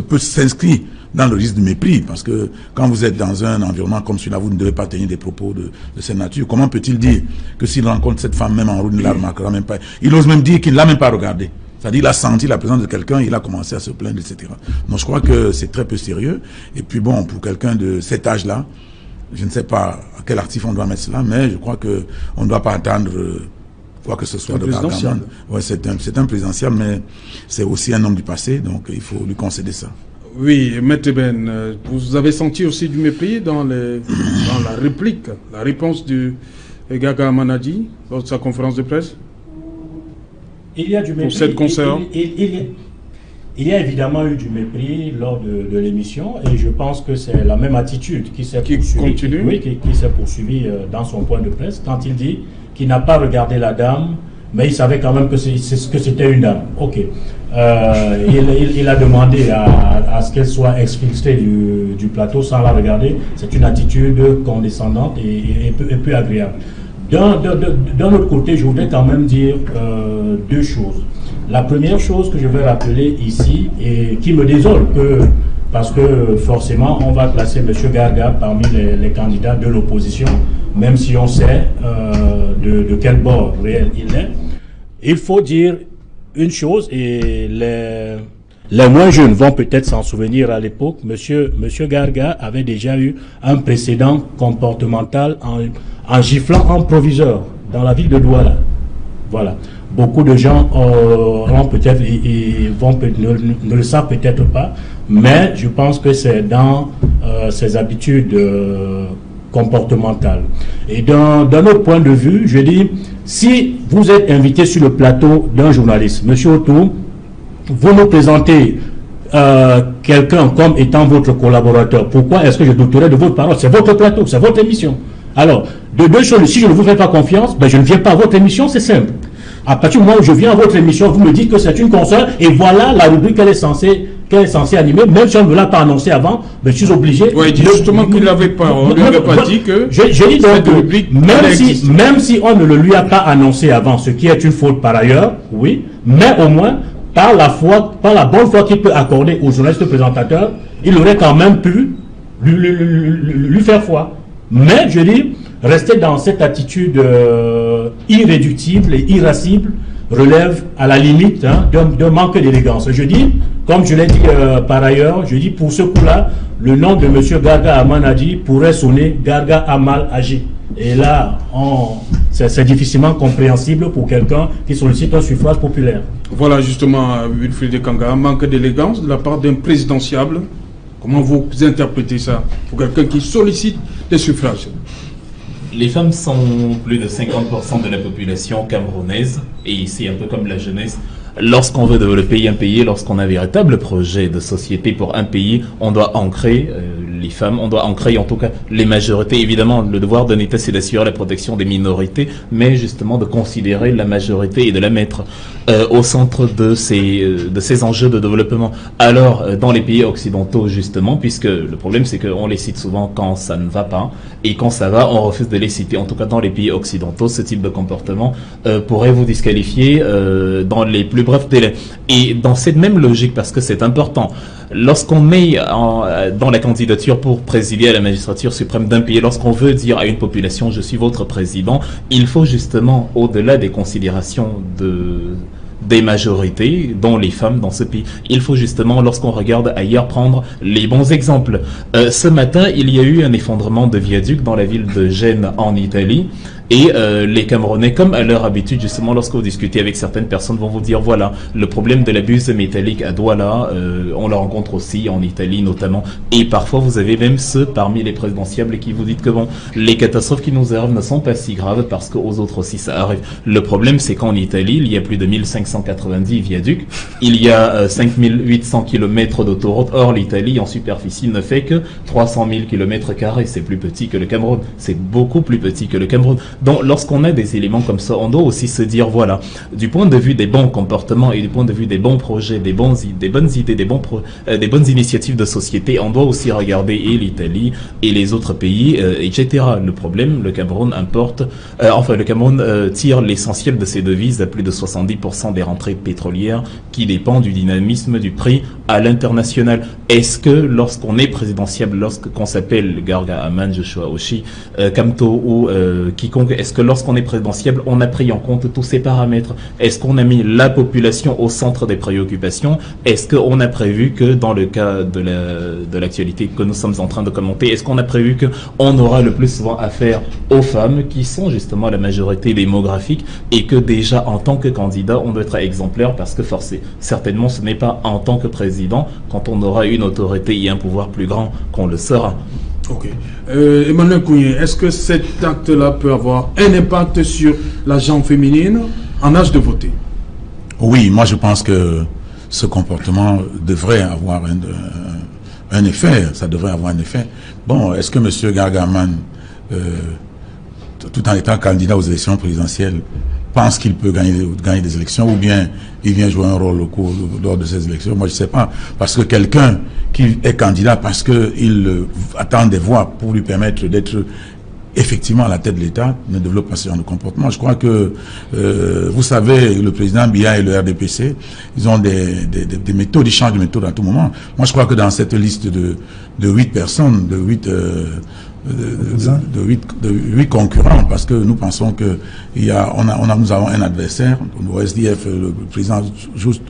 peut s'inscrire dans le risque de mépris, parce que quand vous êtes dans un environnement comme celui-là, vous ne devez pas tenir des propos de cette nature. Comment peut-il dire que s'il rencontre cette femme même en route, il ne la remarquera même pas? Il ose même dire qu'il ne l'a même pas regardée. C'est-à-dire qu'il a senti la présence de quelqu'un, il a commencé à se plaindre, etc. Donc je crois que c'est très peu sérieux. Et puis bon, pour quelqu'un de cet âge-là, je ne sais pas à quel article on doit mettre cela, mais je crois qu'on ne doit pas attendre quoi que ce soit de Gargamel. Ouais, c'est un présidentiel, mais c'est aussi un homme du passé, donc il faut lui concéder ça. Oui, Maître Ben, vous avez senti aussi du mépris dans la réplique, la réponse de Gaga Amanadi lors de sa conférence de presse? Il y a du mépris. Pour cette concert. Il y a évidemment eu du mépris lors de l'émission et je pense que c'est la même attitude qui s'est poursuivie dans son point de presse quand il dit qu'il n'a pas regardé la dame, mais il savait quand même que c'était une dame. Ok. Il a demandé à ce qu'elle soit expulsée du plateau sans la regarder. C'est une attitude condescendante et peu agréable. D'un autre côté, je voudrais quand même dire deux choses. La première chose que je vais rappeler ici, et qui me désole, parce que forcément, on va classer M. Garga parmi les candidats de l'opposition, même si on sait de quel bord réel il est. Il faut dire une chose, et les moins jeunes vont peut-être s'en souvenir à l'époque, Monsieur Garga avait déjà eu un précédent comportemental en giflant un proviseur dans la ville de Douala. Voilà. Beaucoup de gens ne le savent peut-être pas, mais je pense que c'est dans ses habitudes comportementales. Et d'un autre point de vue, je dis, si vous êtes invité sur le plateau d'un journaliste, Monsieur Otto, vous nous présentez quelqu'un comme étant votre collaborateur, pourquoi est-ce que je douterais de votre parole? C'est votre plateau, c'est votre émission. Alors, de deux choses, si je ne vous fais pas confiance, ben je ne viens pas à votre émission, c'est simple. À partir du moment où je viens à votre émission, vous me dites que c'est une console et voilà la rubrique qu'elle est censée animer, même si on ne me l'a pas annoncé avant, ben je suis obligé. Oui, justement qu'il n'avait pas, on ne lui avait pas dit que je dis donc que même si on ne le lui a pas annoncé avant, ce qui est une faute par ailleurs, oui, mais au moins, par la bonne foi qu'il peut accorder aux journalistes présentateurs, il aurait quand même pu lui faire foi. Mais, je dis, rester dans cette attitude irréductible et irascible relève à la limite d'un manque d'élégance. Je dis, comme je l'ai dit par ailleurs, je dis pour ce coup-là, le nom de M. Gaga Amanadi pourrait sonner Gaga Amal Agi. Et là, c'est difficilement compréhensible pour quelqu'un qui sollicite un suffrage populaire. Voilà justement, Wilfried Kanga, un manque d'élégance de la part d'un présidentiable. Comment vous interprétez ça pour quelqu'un qui sollicite des suffrages? Les femmes sont plus de 50% de la population camerounaise, et ici, un peu comme la jeunesse, lorsqu'on veut développer un pays, lorsqu'on a un véritable projet de société pour un pays, on doit ancrer les femmes, on doit ancrer en tout cas les majorités. Évidemment, le devoir d'un État, c'est d'assurer la protection des minorités, mais justement de considérer la majorité et de la mettre au centre de ces enjeux de développement. Alors, dans les pays occidentaux, justement, puisque le problème, c'est qu'on les cite souvent quand ça ne va pas, et quand ça va, on refuse de les citer. En tout cas, dans les pays occidentaux, ce type de comportement pourrait vous disqualifier dans les plus brefs délais. Et dans cette même logique, parce que c'est important, lorsqu'on met dans la candidature pour présider à la magistrature suprême d'un pays, lorsqu'on veut dire à une population « je suis votre président », il faut justement, au-delà des considérations des majorités, dont les femmes dans ce pays, il faut justement, lorsqu'on regarde ailleurs, prendre les bons exemples. Ce matin, il y a eu un effondrement de viaduc dans la ville de Gênes en Italie. Et les Camerounais, comme à leur habitude, justement, lorsque vous discutez avec certaines personnes, vont vous dire, voilà, le problème de la buse métallique à Douala, on le rencontre aussi en Italie notamment. Et parfois, vous avez même ceux parmi les présidentiables qui vous disent que bon, les catastrophes qui nous arrivent ne sont pas si graves parce qu'aux autres aussi ça arrive. Le problème, c'est qu'en Italie, il y a plus de 1590 viaducs, il y a 5800 km d'autoroute. Or, l'Italie, en superficie, ne fait que 300 000 km². C'est plus petit que le Cameroun. C'est beaucoup plus petit que le Cameroun. Donc, lorsqu'on a des éléments comme ça, on doit aussi se dire, voilà, du point de vue des bons comportements et du point de vue des bons projets, des bonnes idées, des bonnes initiatives de société, on doit aussi regarder et l'Italie et les autres pays, etc. Le problème, le Cameroun tire l'essentiel de ses devises à plus de 70% des rentrées pétrolières qui dépendent du dynamisme du prix à l'international. Est-ce que lorsqu'on est présidentiable, lorsqu'on s'appelle Garga Aman, Joshua Oshi, Kamto ou quiconque, est-ce que lorsqu'on est présidentiable, on a pris en compte tous ces paramètres? Est-ce qu'on a mis la population au centre des préoccupations? Est-ce qu'on a prévu que dans le cas de l'actualité que nous sommes en train de commenter, est-ce qu'on a prévu qu'on aura le plus souvent affaire aux femmes qui sont justement la majorité démographique et que déjà en tant que candidat, on doit être exemplaire parce que certainement ce n'est pas en tant que président quand on aura une autorité et un pouvoir plus grand qu'on le sera. Ok. Emmanuel Kounié, est-ce que cet acte-là peut avoir un impact sur la gente féminine en âge de voter? Oui, moi je pense que ce comportement devrait avoir un effet. Ça devrait avoir un effet. Bon, est-ce que M. Gargaman, tout en étant candidat aux élections présidentielles, pense qu'il peut gagner des élections ou bien il vient jouer un rôle lors de ces élections? Moi, je ne sais pas. Parce que quelqu'un qui est candidat parce qu'il attend des voix pour lui permettre d'être effectivement à la tête de l'État ne développe pas ce genre de comportement. Je crois que, vous savez, le président Biya et le RDPC, ils ont des méthodes, ils changent de méthode à tout moment. Moi, je crois que dans cette liste de 8 personnes, de 8 concurrents, parce que nous pensons que nous avons un adversaire. Au SDF, le président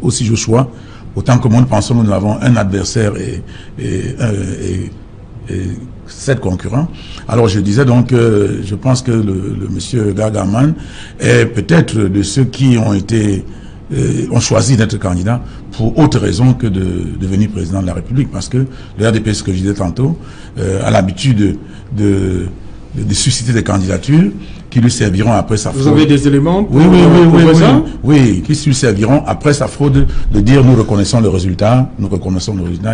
aussi Joshua. Autant que nous pensons que nous avons un adversaire et 7 concurrents. Alors je disais donc, je pense que le monsieur Gargaman est peut-être de ceux qui ont choisi d'être candidat pour autre raison que de devenir président de la République, parce que le RDP, ce que je disais tantôt, a l'habitude de susciter des candidatures qui lui serviront après sa fraude. Vous avez des éléments pour oui, qui lui serviront après sa fraude de dire nous reconnaissons le résultat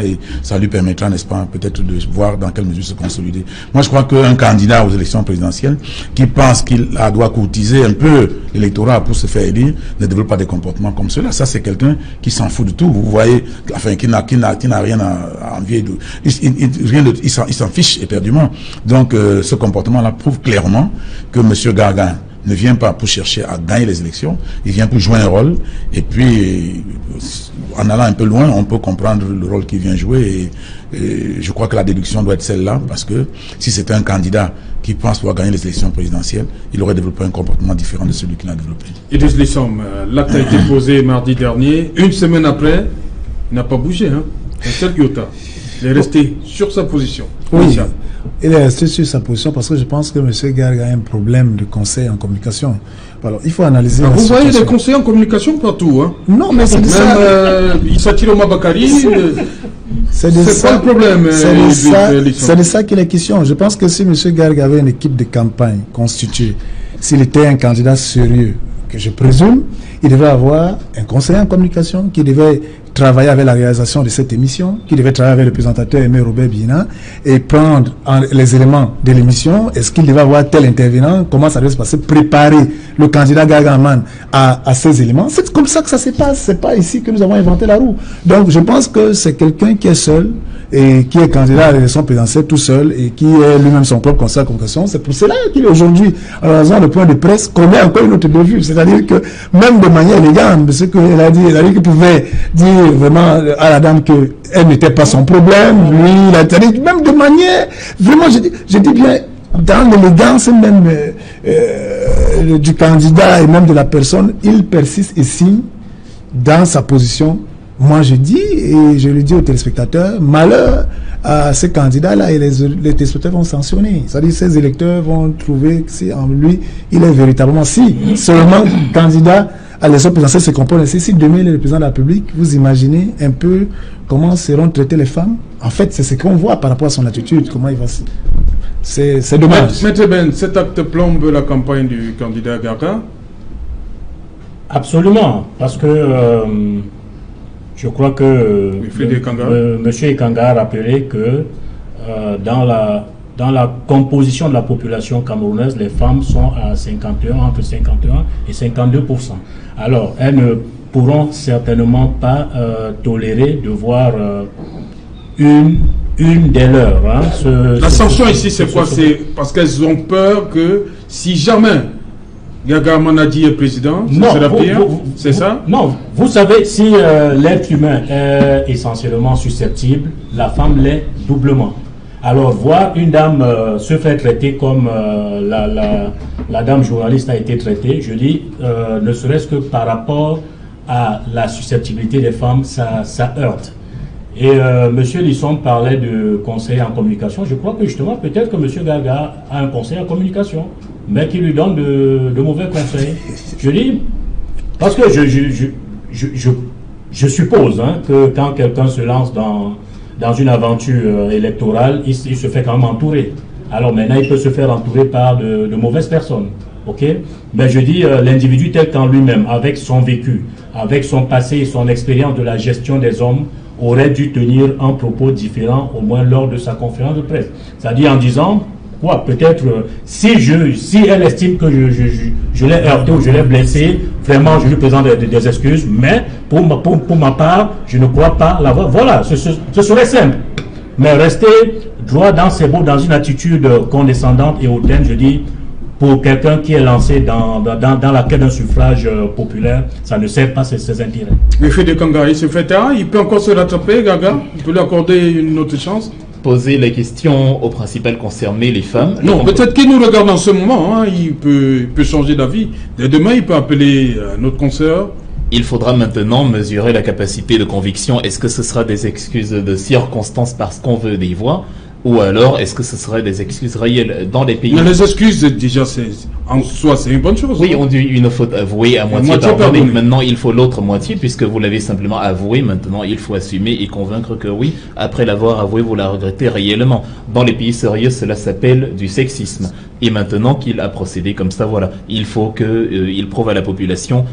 et ça lui permettra, n'est-ce pas, peut-être de voir dans quelle mesure se consolider. Moi, je crois qu'un candidat aux élections présidentielles qui pense qu'il doit courtiser un peu l'électorat pour se faire élire ne développe pas des comportements comme cela. Ça, c'est quelqu'un qui s'en fout de tout. Vous voyez, enfin, qui n'a rien à envier de, il s'en fiche éperdument. Donc, ce comportement-là prouve clairement que M. Garga ne vient pas pour chercher à gagner les élections, il vient pour jouer un rôle, et puis en allant un peu loin, on peut comprendre le rôle qu'il vient jouer, et je crois que la déduction doit être celle-là, parce que si c'était un candidat qui pense pouvoir gagner les élections présidentielles, il aurait développé un comportement différent de celui qu'il a développé. Idriss Lissom, l'acte a été posé mardi dernier, une semaine après, il n'a pas bougé, hein. Il est resté sur sa position. Oui. Il est resté sur sa position parce que je pense que M. Garga a un problème de conseil en communication. Alors, il faut analyser. Vous voyez des conseils en communication partout, hein? Non, mais c'est ça. Il s'attire au Mabakari. C'est pas le problème. C'est de ça qu'il est question. Je pense que si M. Garga avait une équipe de campagne constituée, s'il était un candidat sérieux, que je présume, il devait avoir un conseiller en communication qui devait travailler avec la réalisation de cette émission, qui devait travailler avec le présentateur Aimé Robert Bina et prendre les éléments de l'émission. Est-ce qu'il devait avoir tel intervenant? Comment ça devait se passer? Préparer le candidat Gargaman à ces éléments. C'est comme ça que ça se passe. C'est pas ici que nous avons inventé la roue. Donc, je pense que c'est quelqu'un qui est seul et qui est candidat à l'élection présidentielle tout seul et qui est lui-même son propre conseil de communication. C'est pour cela qu'il est aujourd'hui, en raison de point de presse, connaît encore une autre devise. C'est-à-dire que, même de manière élégante, ce qu'il a dit qu'il pouvait dire vraiment à la dame qu'elle n'était pas son problème, lui, il a dit, même de manière, vraiment, je dis bien, dans l'élégance même du candidat et même de la personne, il persiste et signe dans sa position. Moi, je dis, et je le dis aux téléspectateurs, malheur à ces candidats-là, et les téléspectateurs vont sanctionner. C'est-à-dire, ces électeurs vont trouver que si en lui, il est véritablement, si seulement candidat à l'élection présidentielle se comporte ainsi, si demain il est le président de la République, vous imaginez un peu comment seront traitées les femmes? En fait, c'est ce qu'on voit par rapport à son attitude, comment il va... C'est dommage. Maître Ben, cet acte plombe la campagne du candidat Garga? Absolument, parce que je crois que M. Ekanga a rappelé que dans la composition de la population camerounaise, les femmes sont à 51, entre 51 et 52%. Alors, elles ne pourront certainement pas tolérer de voir une des leurs. La sanction ici, c'est quoi? C'est parce qu'elles ont peur que si jamais Gaga Manadi est président, c'est la pire, c'est ça? Non, vous savez, si l'être humain est essentiellement susceptible, la femme l'est doublement. Alors, voir une dame se faire traiter comme la dame journaliste a été traitée, je dis, ne serait-ce que par rapport à la susceptibilité des femmes, ça heurte. Et M. Lisson parlait de conseiller en communication. Je crois que justement, peut-être que M. Gaga a un conseiller en communication, mais qui lui donne de mauvais conseils. Je dis, parce que je suppose que quand quelqu'un se lance dans une aventure électorale, il se fait quand même entourer. Alors maintenant, il peut se faire entourer par de mauvaises personnes. Ok? Mais je dis, l'individu tel qu'en lui-même, avec son vécu, avec son passé et son expérience de la gestion des hommes, aurait dû tenir un propos différent, au moins lors de sa conférence de presse. C'est-à-dire en disant, quoi, peut-être, si elle estime que je l'ai heurté ou je l'ai blessé, vraiment, je lui présente des excuses, mais pour ma part, je ne crois pas l'avoir. Voilà, ce serait simple. Mais rester droit dans ses mots, dans une attitude condescendante et hautaine, je dis, pour quelqu'un qui est lancé dans la quête d'un suffrage populaire, ça ne sert pas ses intérêts. Le fait de Kanga, il se fait taire, il peut encore se rattraper, Gaga, il peut lui accorder une autre chance. Poser la question aux principales concernées, les femmes. Non, peut-être qu'il nous regarde en ce moment, il peut changer d'avis. Dès demain, il peut appeler notre consoeur. Il faudra maintenant mesurer la capacité de conviction. Est-ce que ce sera des excuses de circonstances parce qu'on veut des voix? Ou alors, est-ce que ce serait des excuses réelles dans les pays? Mais les excuses, déjà, en soi, c'est une bonne chose. Oui, on dit une faute avouée à moitié pardonnée. Maintenant, il faut l'autre moitié, puisque vous l'avez simplement avoué. Maintenant, il faut assumer et convaincre que oui, après l'avoir avoué, vous la regrettez réellement. Dans les pays sérieux, cela s'appelle du sexisme. Et maintenant qu'il a procédé comme ça, voilà, il faut qu'il prouve à la population.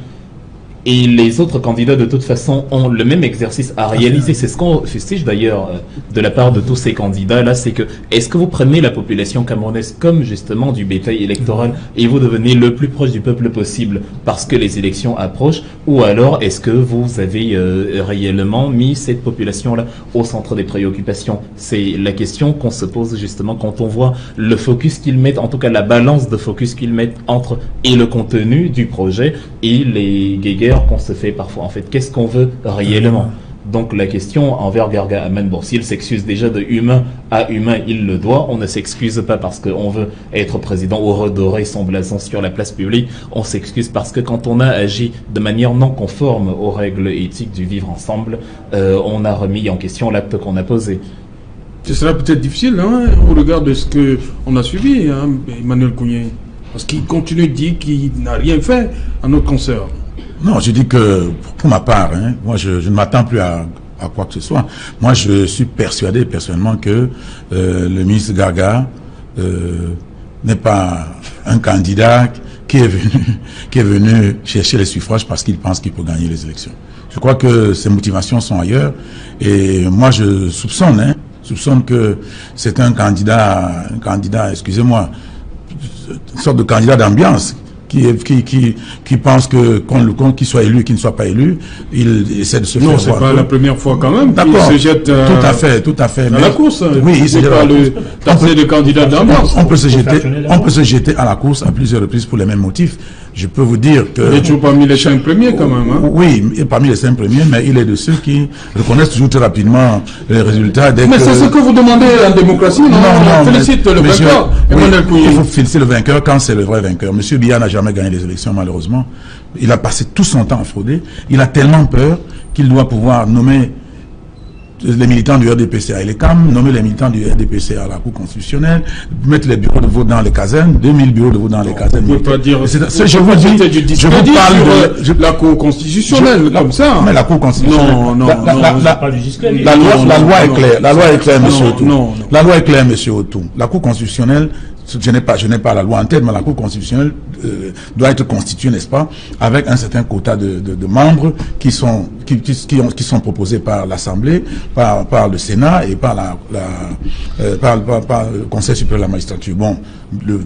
Et les autres candidats, de toute façon, ont le même exercice à réaliser. C'est ce qu'on fustige d'ailleurs de la part de tous ces candidats-là, c'est que, est-ce que vous prenez la population camerounaise comme justement du bétail électoral et vous devenez le plus proche du peuple possible parce que les élections approchent, ou alors est-ce que vous avez réellement mis cette population-là au centre des préoccupations? C'est la question qu'on se pose justement quand on voit le focus qu'ils mettent, en tout cas la balance de focus qu'ils mettent entre et le contenu du projet et les guéguerres qu'on se fait parfois. En fait, qu'est-ce qu'on veut réellement? Donc la question envers Garga Aman, bon, s'il s'excuse déjà de humain à humain, il le doit. On ne s'excuse pas parce qu'on veut être président ou redorer son blason sur la place publique. On s'excuse parce que quand on a agi de manière non conforme aux règles éthiques du vivre ensemble, on a remis en question l'acte qu'on a posé. Ce sera peut-être difficile, au regard de ce qu'on a suivi, Emmanuel Kounié, parce qu'il continue de dire qu'il n'a rien fait à notre consoeur. Non, je dis que, pour ma part, moi, je ne m'attends plus à quoi que ce soit. Moi, je suis persuadé, personnellement, que le ministre Garga n'est pas un candidat qui est venu chercher les suffrages parce qu'il pense qu'il peut gagner les élections. Je crois que ses motivations sont ailleurs. Et moi, je soupçonne que c'est un candidat, excusez-moi, une sorte de candidat d'ambiance qui pense que qu'il soit élu, qu'il ne soit pas élu, il essaie de se faire. Non, c'est pas la première fois quand même. D'accord. Il se jette tout à fait. à la course. Oui, il se jette pas le tasser de candidat d'ambiance. On peut se jeter à la course à plusieurs reprises pour les mêmes motifs. Je peux vous dire que... Il est toujours parmi les 5 premiers quand même. Hein? Oui, parmi les 5 premiers, mais il est de ceux qui reconnaissent toujours très rapidement les résultats. Mais c'est ce que vous demandez en démocratie, non? Félicite le vainqueur, Emmanuel Kouigny. Il faut féliciter le vainqueur quand c'est le vrai vainqueur. Monsieur Biya n'a jamais gagné les élections, malheureusement. Il a passé tout son temps à frauder. Il a tellement peur qu'il doit pouvoir nommer les militants du RDPC à l'ECAM, nommer les militants du RDPC à la Cour constitutionnelle, mettre les bureaux de vote dans les casernes, 2000 bureaux de vote dans les casernes. On ne peut pas dire... Je vous dis, je vous parle de la Cour constitutionnelle, comme ça. Mais la Cour constitutionnelle... Non. La loi est claire. La loi est claire, monsieur Otou. La loi est claire, monsieur Otou. La Cour constitutionnelle... Je n'ai pas la loi en tête, mais la Cour constitutionnelle doit être constituée, n'est-ce pas, avec un certain quota de membres qui sont proposés par l'Assemblée, par le Sénat et par le Conseil supérieur de la magistrature. Bon,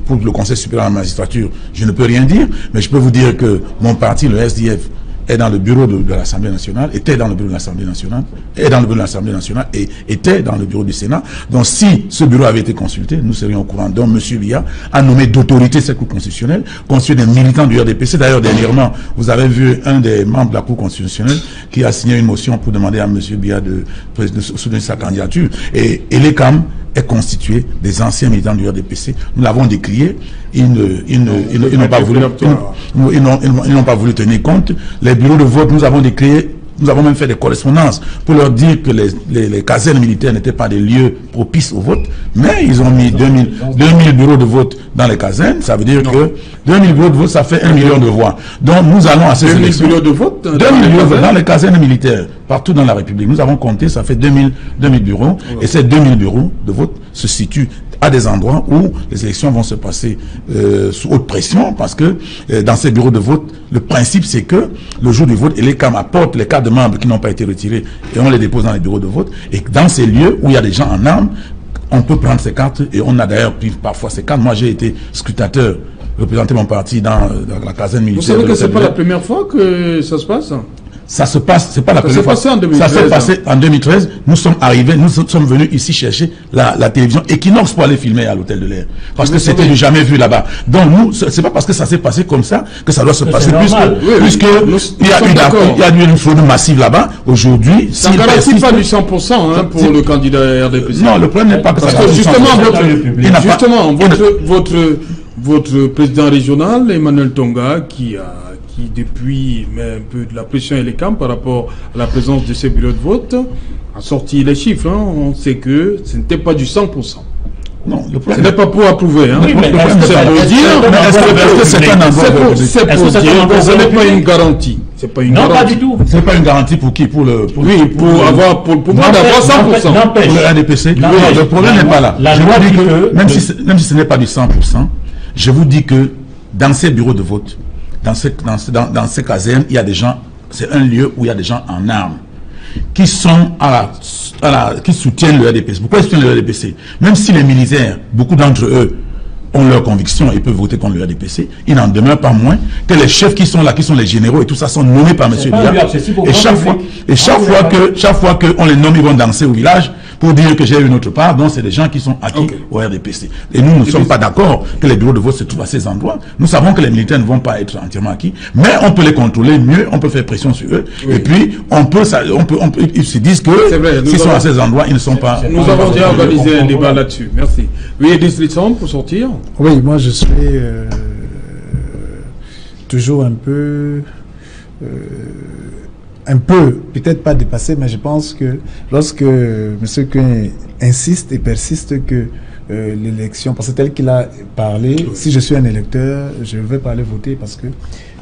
pour le Conseil supérieur de la magistrature, je ne peux rien dire, mais je peux vous dire que mon parti, le SDF, est dans le bureau de l'Assemblée nationale, était dans le bureau de l'Assemblée nationale, est dans le bureau de l'Assemblée nationale et était dans le bureau du Sénat. Donc si ce bureau avait été consulté, nous serions au courant. Donc M. Biya a nommé d'autorité cette Cour constitutionnelle, constituée des militants du RDPC. D'ailleurs, dernièrement, vous avez vu un des membres de la Cour constitutionnelle qui a signé une motion pour demander à M. Biya de soutenir sa candidature. Et l'ECAM est constitué des anciens militants du RDPC. Nous l'avons décrié. Ils n'ont pas voulu tenir compte. Les bureaux de vote, nous avons décrié. Nous avons même fait des correspondances pour leur dire que les casernes militaires n'étaient pas des lieux propices au vote, mais ils ont mis 2000 bureaux de vote dans les casernes. Ça veut dire que 2000 bureaux de vote, ça fait 1 million de voix. Donc nous allons à ces élections. 2000 bureaux de vote 2000 bureaux de vote dans les casernes militaires, partout dans la République. Nous avons compté, ça fait 2000 bureaux. Et ces 2000 bureaux de vote se situent à des endroits où les élections vont se passer sous haute pression, parce que dans ces bureaux de vote, le principe c'est que le jour du vote, l'ECAM apporte les cartes de membres qui n'ont pas été retirés et on les dépose dans les bureaux de vote. Et dans ces lieux où il y a des gens en armes, on peut prendre ces cartes, et on a d'ailleurs pris parfois ces cartes. Moi j'ai été scrutateur, représenté mon parti dans la caserne militaire. Vous savez que c'est pas la première fois que ça se passe? Ça se passe, c'est pas la première fois. Ça s'est passé en 2013. Nous sommes arrivés, nous sommes venus ici chercher la télévision Equinox pour aller filmer à l'Hôtel de l'Air. Parce que c'était du jamais vu là-bas. Donc nous, c'est pas parce que ça s'est passé comme ça que ça doit se passer. Puisque il y a eu une fraude massive là-bas. Aujourd'hui, ça ne garantit pas du 100% pour le candidat RDPC. Non, le problème n'est pas que ça garantit. Justement, votre président régional, Emmanuel Tonga, qui depuis met un peu de la pression et les camps par rapport à la présence de ces bureaux de vote, a sorti les chiffres. On sait que ce n'était pas du 100%. Non, ce n'est pas pour approuver. Oui, mais c'est pour dire. C'est pour dire que ce n'est pas une garantie. C'est pas une garantie. Pas du tout. C'est pas une garantie pour qui? Pour moi d'avoir 100%. Pour le RDPC. Le problème n'est pas là. Je vous dis que, même si ce n'est pas du 100%, je vous dis que dans ces bureaux de vote, dans ces casernes, il y a des gens, c'est un lieu où il y a des gens en armes qui sont qui soutiennent le RDPC. Pourquoi ils soutiennent le RDPC? Même si les militaires, beaucoup d'entre eux, ont leurs convictions et peuvent voter contre le RDPC, il n'en demeure pas moins que les chefs qui sont là, qui sont les généraux et tout ça, sont nommés par M. Biya. Et chaque fois qu'on les nomme, ils vont danser au village pour dire que j'ai une autre part. Donc c'est des gens qui sont acquis au RDPC. Et nous ne sommes pas d'accord que les bureaux de vote se trouvent à ces endroits. Nous savons que les militaires ne vont pas être entièrement acquis, mais on peut les contrôler mieux, on peut faire pression sur eux. Oui. Et puis ils se disent que s'ils sont à ces endroits, ils ne sont pas. Nous avons déjà organisé un débat là-dessus. Merci. Oui, Edith Litson, pour sortir. Oui, moi je suis toujours un peu, peut-être pas dépassé, mais je pense que lorsque M. Kouigny insiste et persiste que l'élection, parce que tel qu'il a parlé, si je suis un électeur, je vais pas aller voter parce que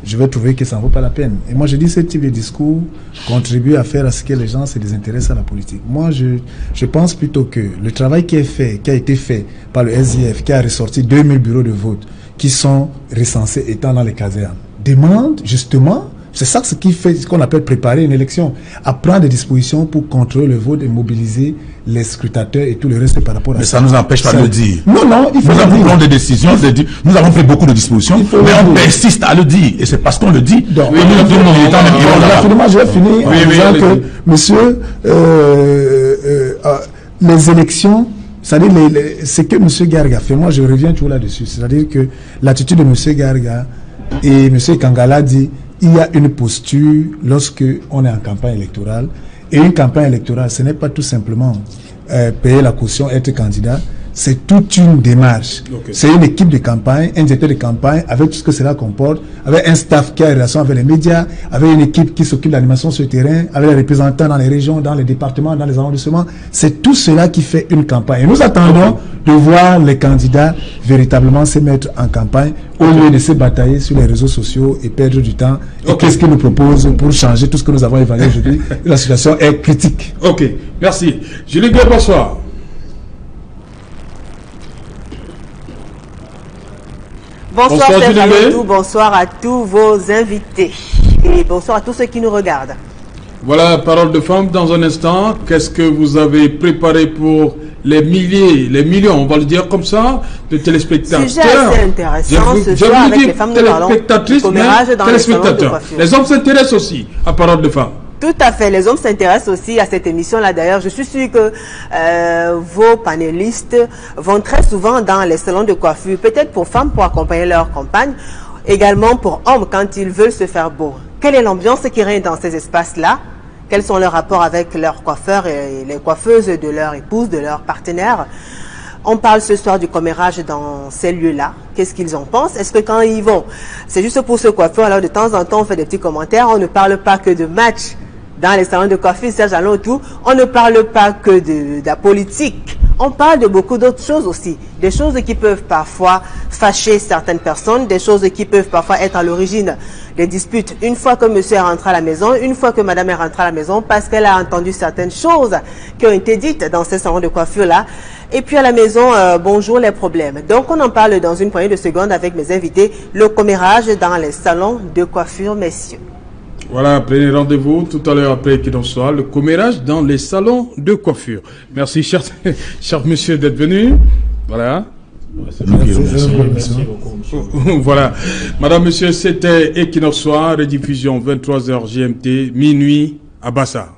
je vais trouver que ça ne vaut pas la peine. Et moi je dis ce type de discours contribue à faire à ce que les gens se désintéressent à la politique. Moi je pense plutôt que le travail qui a été fait par le SDF, qui a ressorti 2000 bureaux de vote qui sont recensés étant dans les casernes, demande justement C'est ça ce qui fait ce qu'on appelle préparer une élection. À prendre des dispositions pour contrôler le vote et mobiliser les scrutateurs et tout le reste par rapport à ça. Mais ça ne nous empêche pas de le dire. Non, il faut nous avons pris des décisions, nous avons pris beaucoup de dispositions, mais on persiste à le dire. Et c'est parce qu'on le dit. Donc, je vais finir en disant que, monsieur, les élections, c'est-à-dire ce que M. Garga fait, moi je reviens toujours là-dessus, c'est-à-dire que l'attitude de M. Garga et M. Kangala dit il y a une posture lorsque on est en campagne électorale, et une campagne électorale, ce n'est pas tout simplement payer la caution, être candidat, c'est toute une démarche. Okay. C'est une équipe de campagne, un directeur de campagne, avec tout ce que cela comporte, avec un staff qui a une relation avec les médias, avec une équipe qui s'occupe de l'animation sur le terrain, avec les représentants dans les régions, dans les départements, dans les arrondissements. C'est tout cela qui fait une campagne. Et nous attendons de voir les candidats véritablement se mettre en campagne au lieu de se batailler sur les réseaux sociaux et perdre du temps. Et qu'est-ce qu'ils nous proposent pour changer tout ce que nous avons évalué aujourd'hui? La situation est critique. Ok, merci. Julie Gueye, bonsoir. Bonsoir, bonsoir à tous vos invités et bonsoir à tous ceux qui nous regardent. Voilà, parole de femme dans un instant. Qu'est-ce que vous avez préparé pour les millions, on va le dire comme ça, de téléspectateurs? Sujet assez intéressant ce soir avec les femmes, nous parlons du commérage dans les salons de coiffure. Les hommes s'intéressent aussi à parole de femme. Tout à fait, les hommes s'intéressent aussi à cette émission-là. D'ailleurs, je suis sûr que vos panélistes vont très souvent dans les salons de coiffure, peut-être pour femmes pour accompagner leurs compagnes, également pour hommes quand ils veulent se faire beau. Quelle est l'ambiance qui règne dans ces espaces-là? Quels sont leurs rapports avec leurs coiffeurs et les coiffeuses de leurs épouses, de leurs partenaires? On parle ce soir du commérage dans ces lieux-là. Qu'est-ce qu'ils en pensent? Est-ce que quand ils vont, c'est juste pour ce coiffeur? Alors de temps en temps, on fait des petits commentaires. On ne parle pas que de matchs dans les salons de coiffure, Serge Allons autour. On ne parle pas que de la politique. On parle de beaucoup d'autres choses aussi. Des choses qui peuvent parfois fâcher certaines personnes, des choses qui peuvent parfois être à l'origine des disputes. Une fois que monsieur est rentré à la maison, une fois que madame est rentrée à la maison, parce qu'elle a entendu certaines choses qui ont été dites dans ces salons de coiffure-là. Et puis à la maison, bonjour les problèmes. Donc on en parle dans une poignée de secondes avec mes invités. Le commérage dans les salons de coiffure, messieurs. Voilà, prenez rendez-vous tout à l'heure après qu'il en soit, le commérage dans les salons de coiffure. Merci, cher monsieur, d'être venu. Voilà. Merci beaucoup. Voilà. Madame, monsieur, c'était Equinox Soir, rediffusion 23h GMT, minuit à Bassa.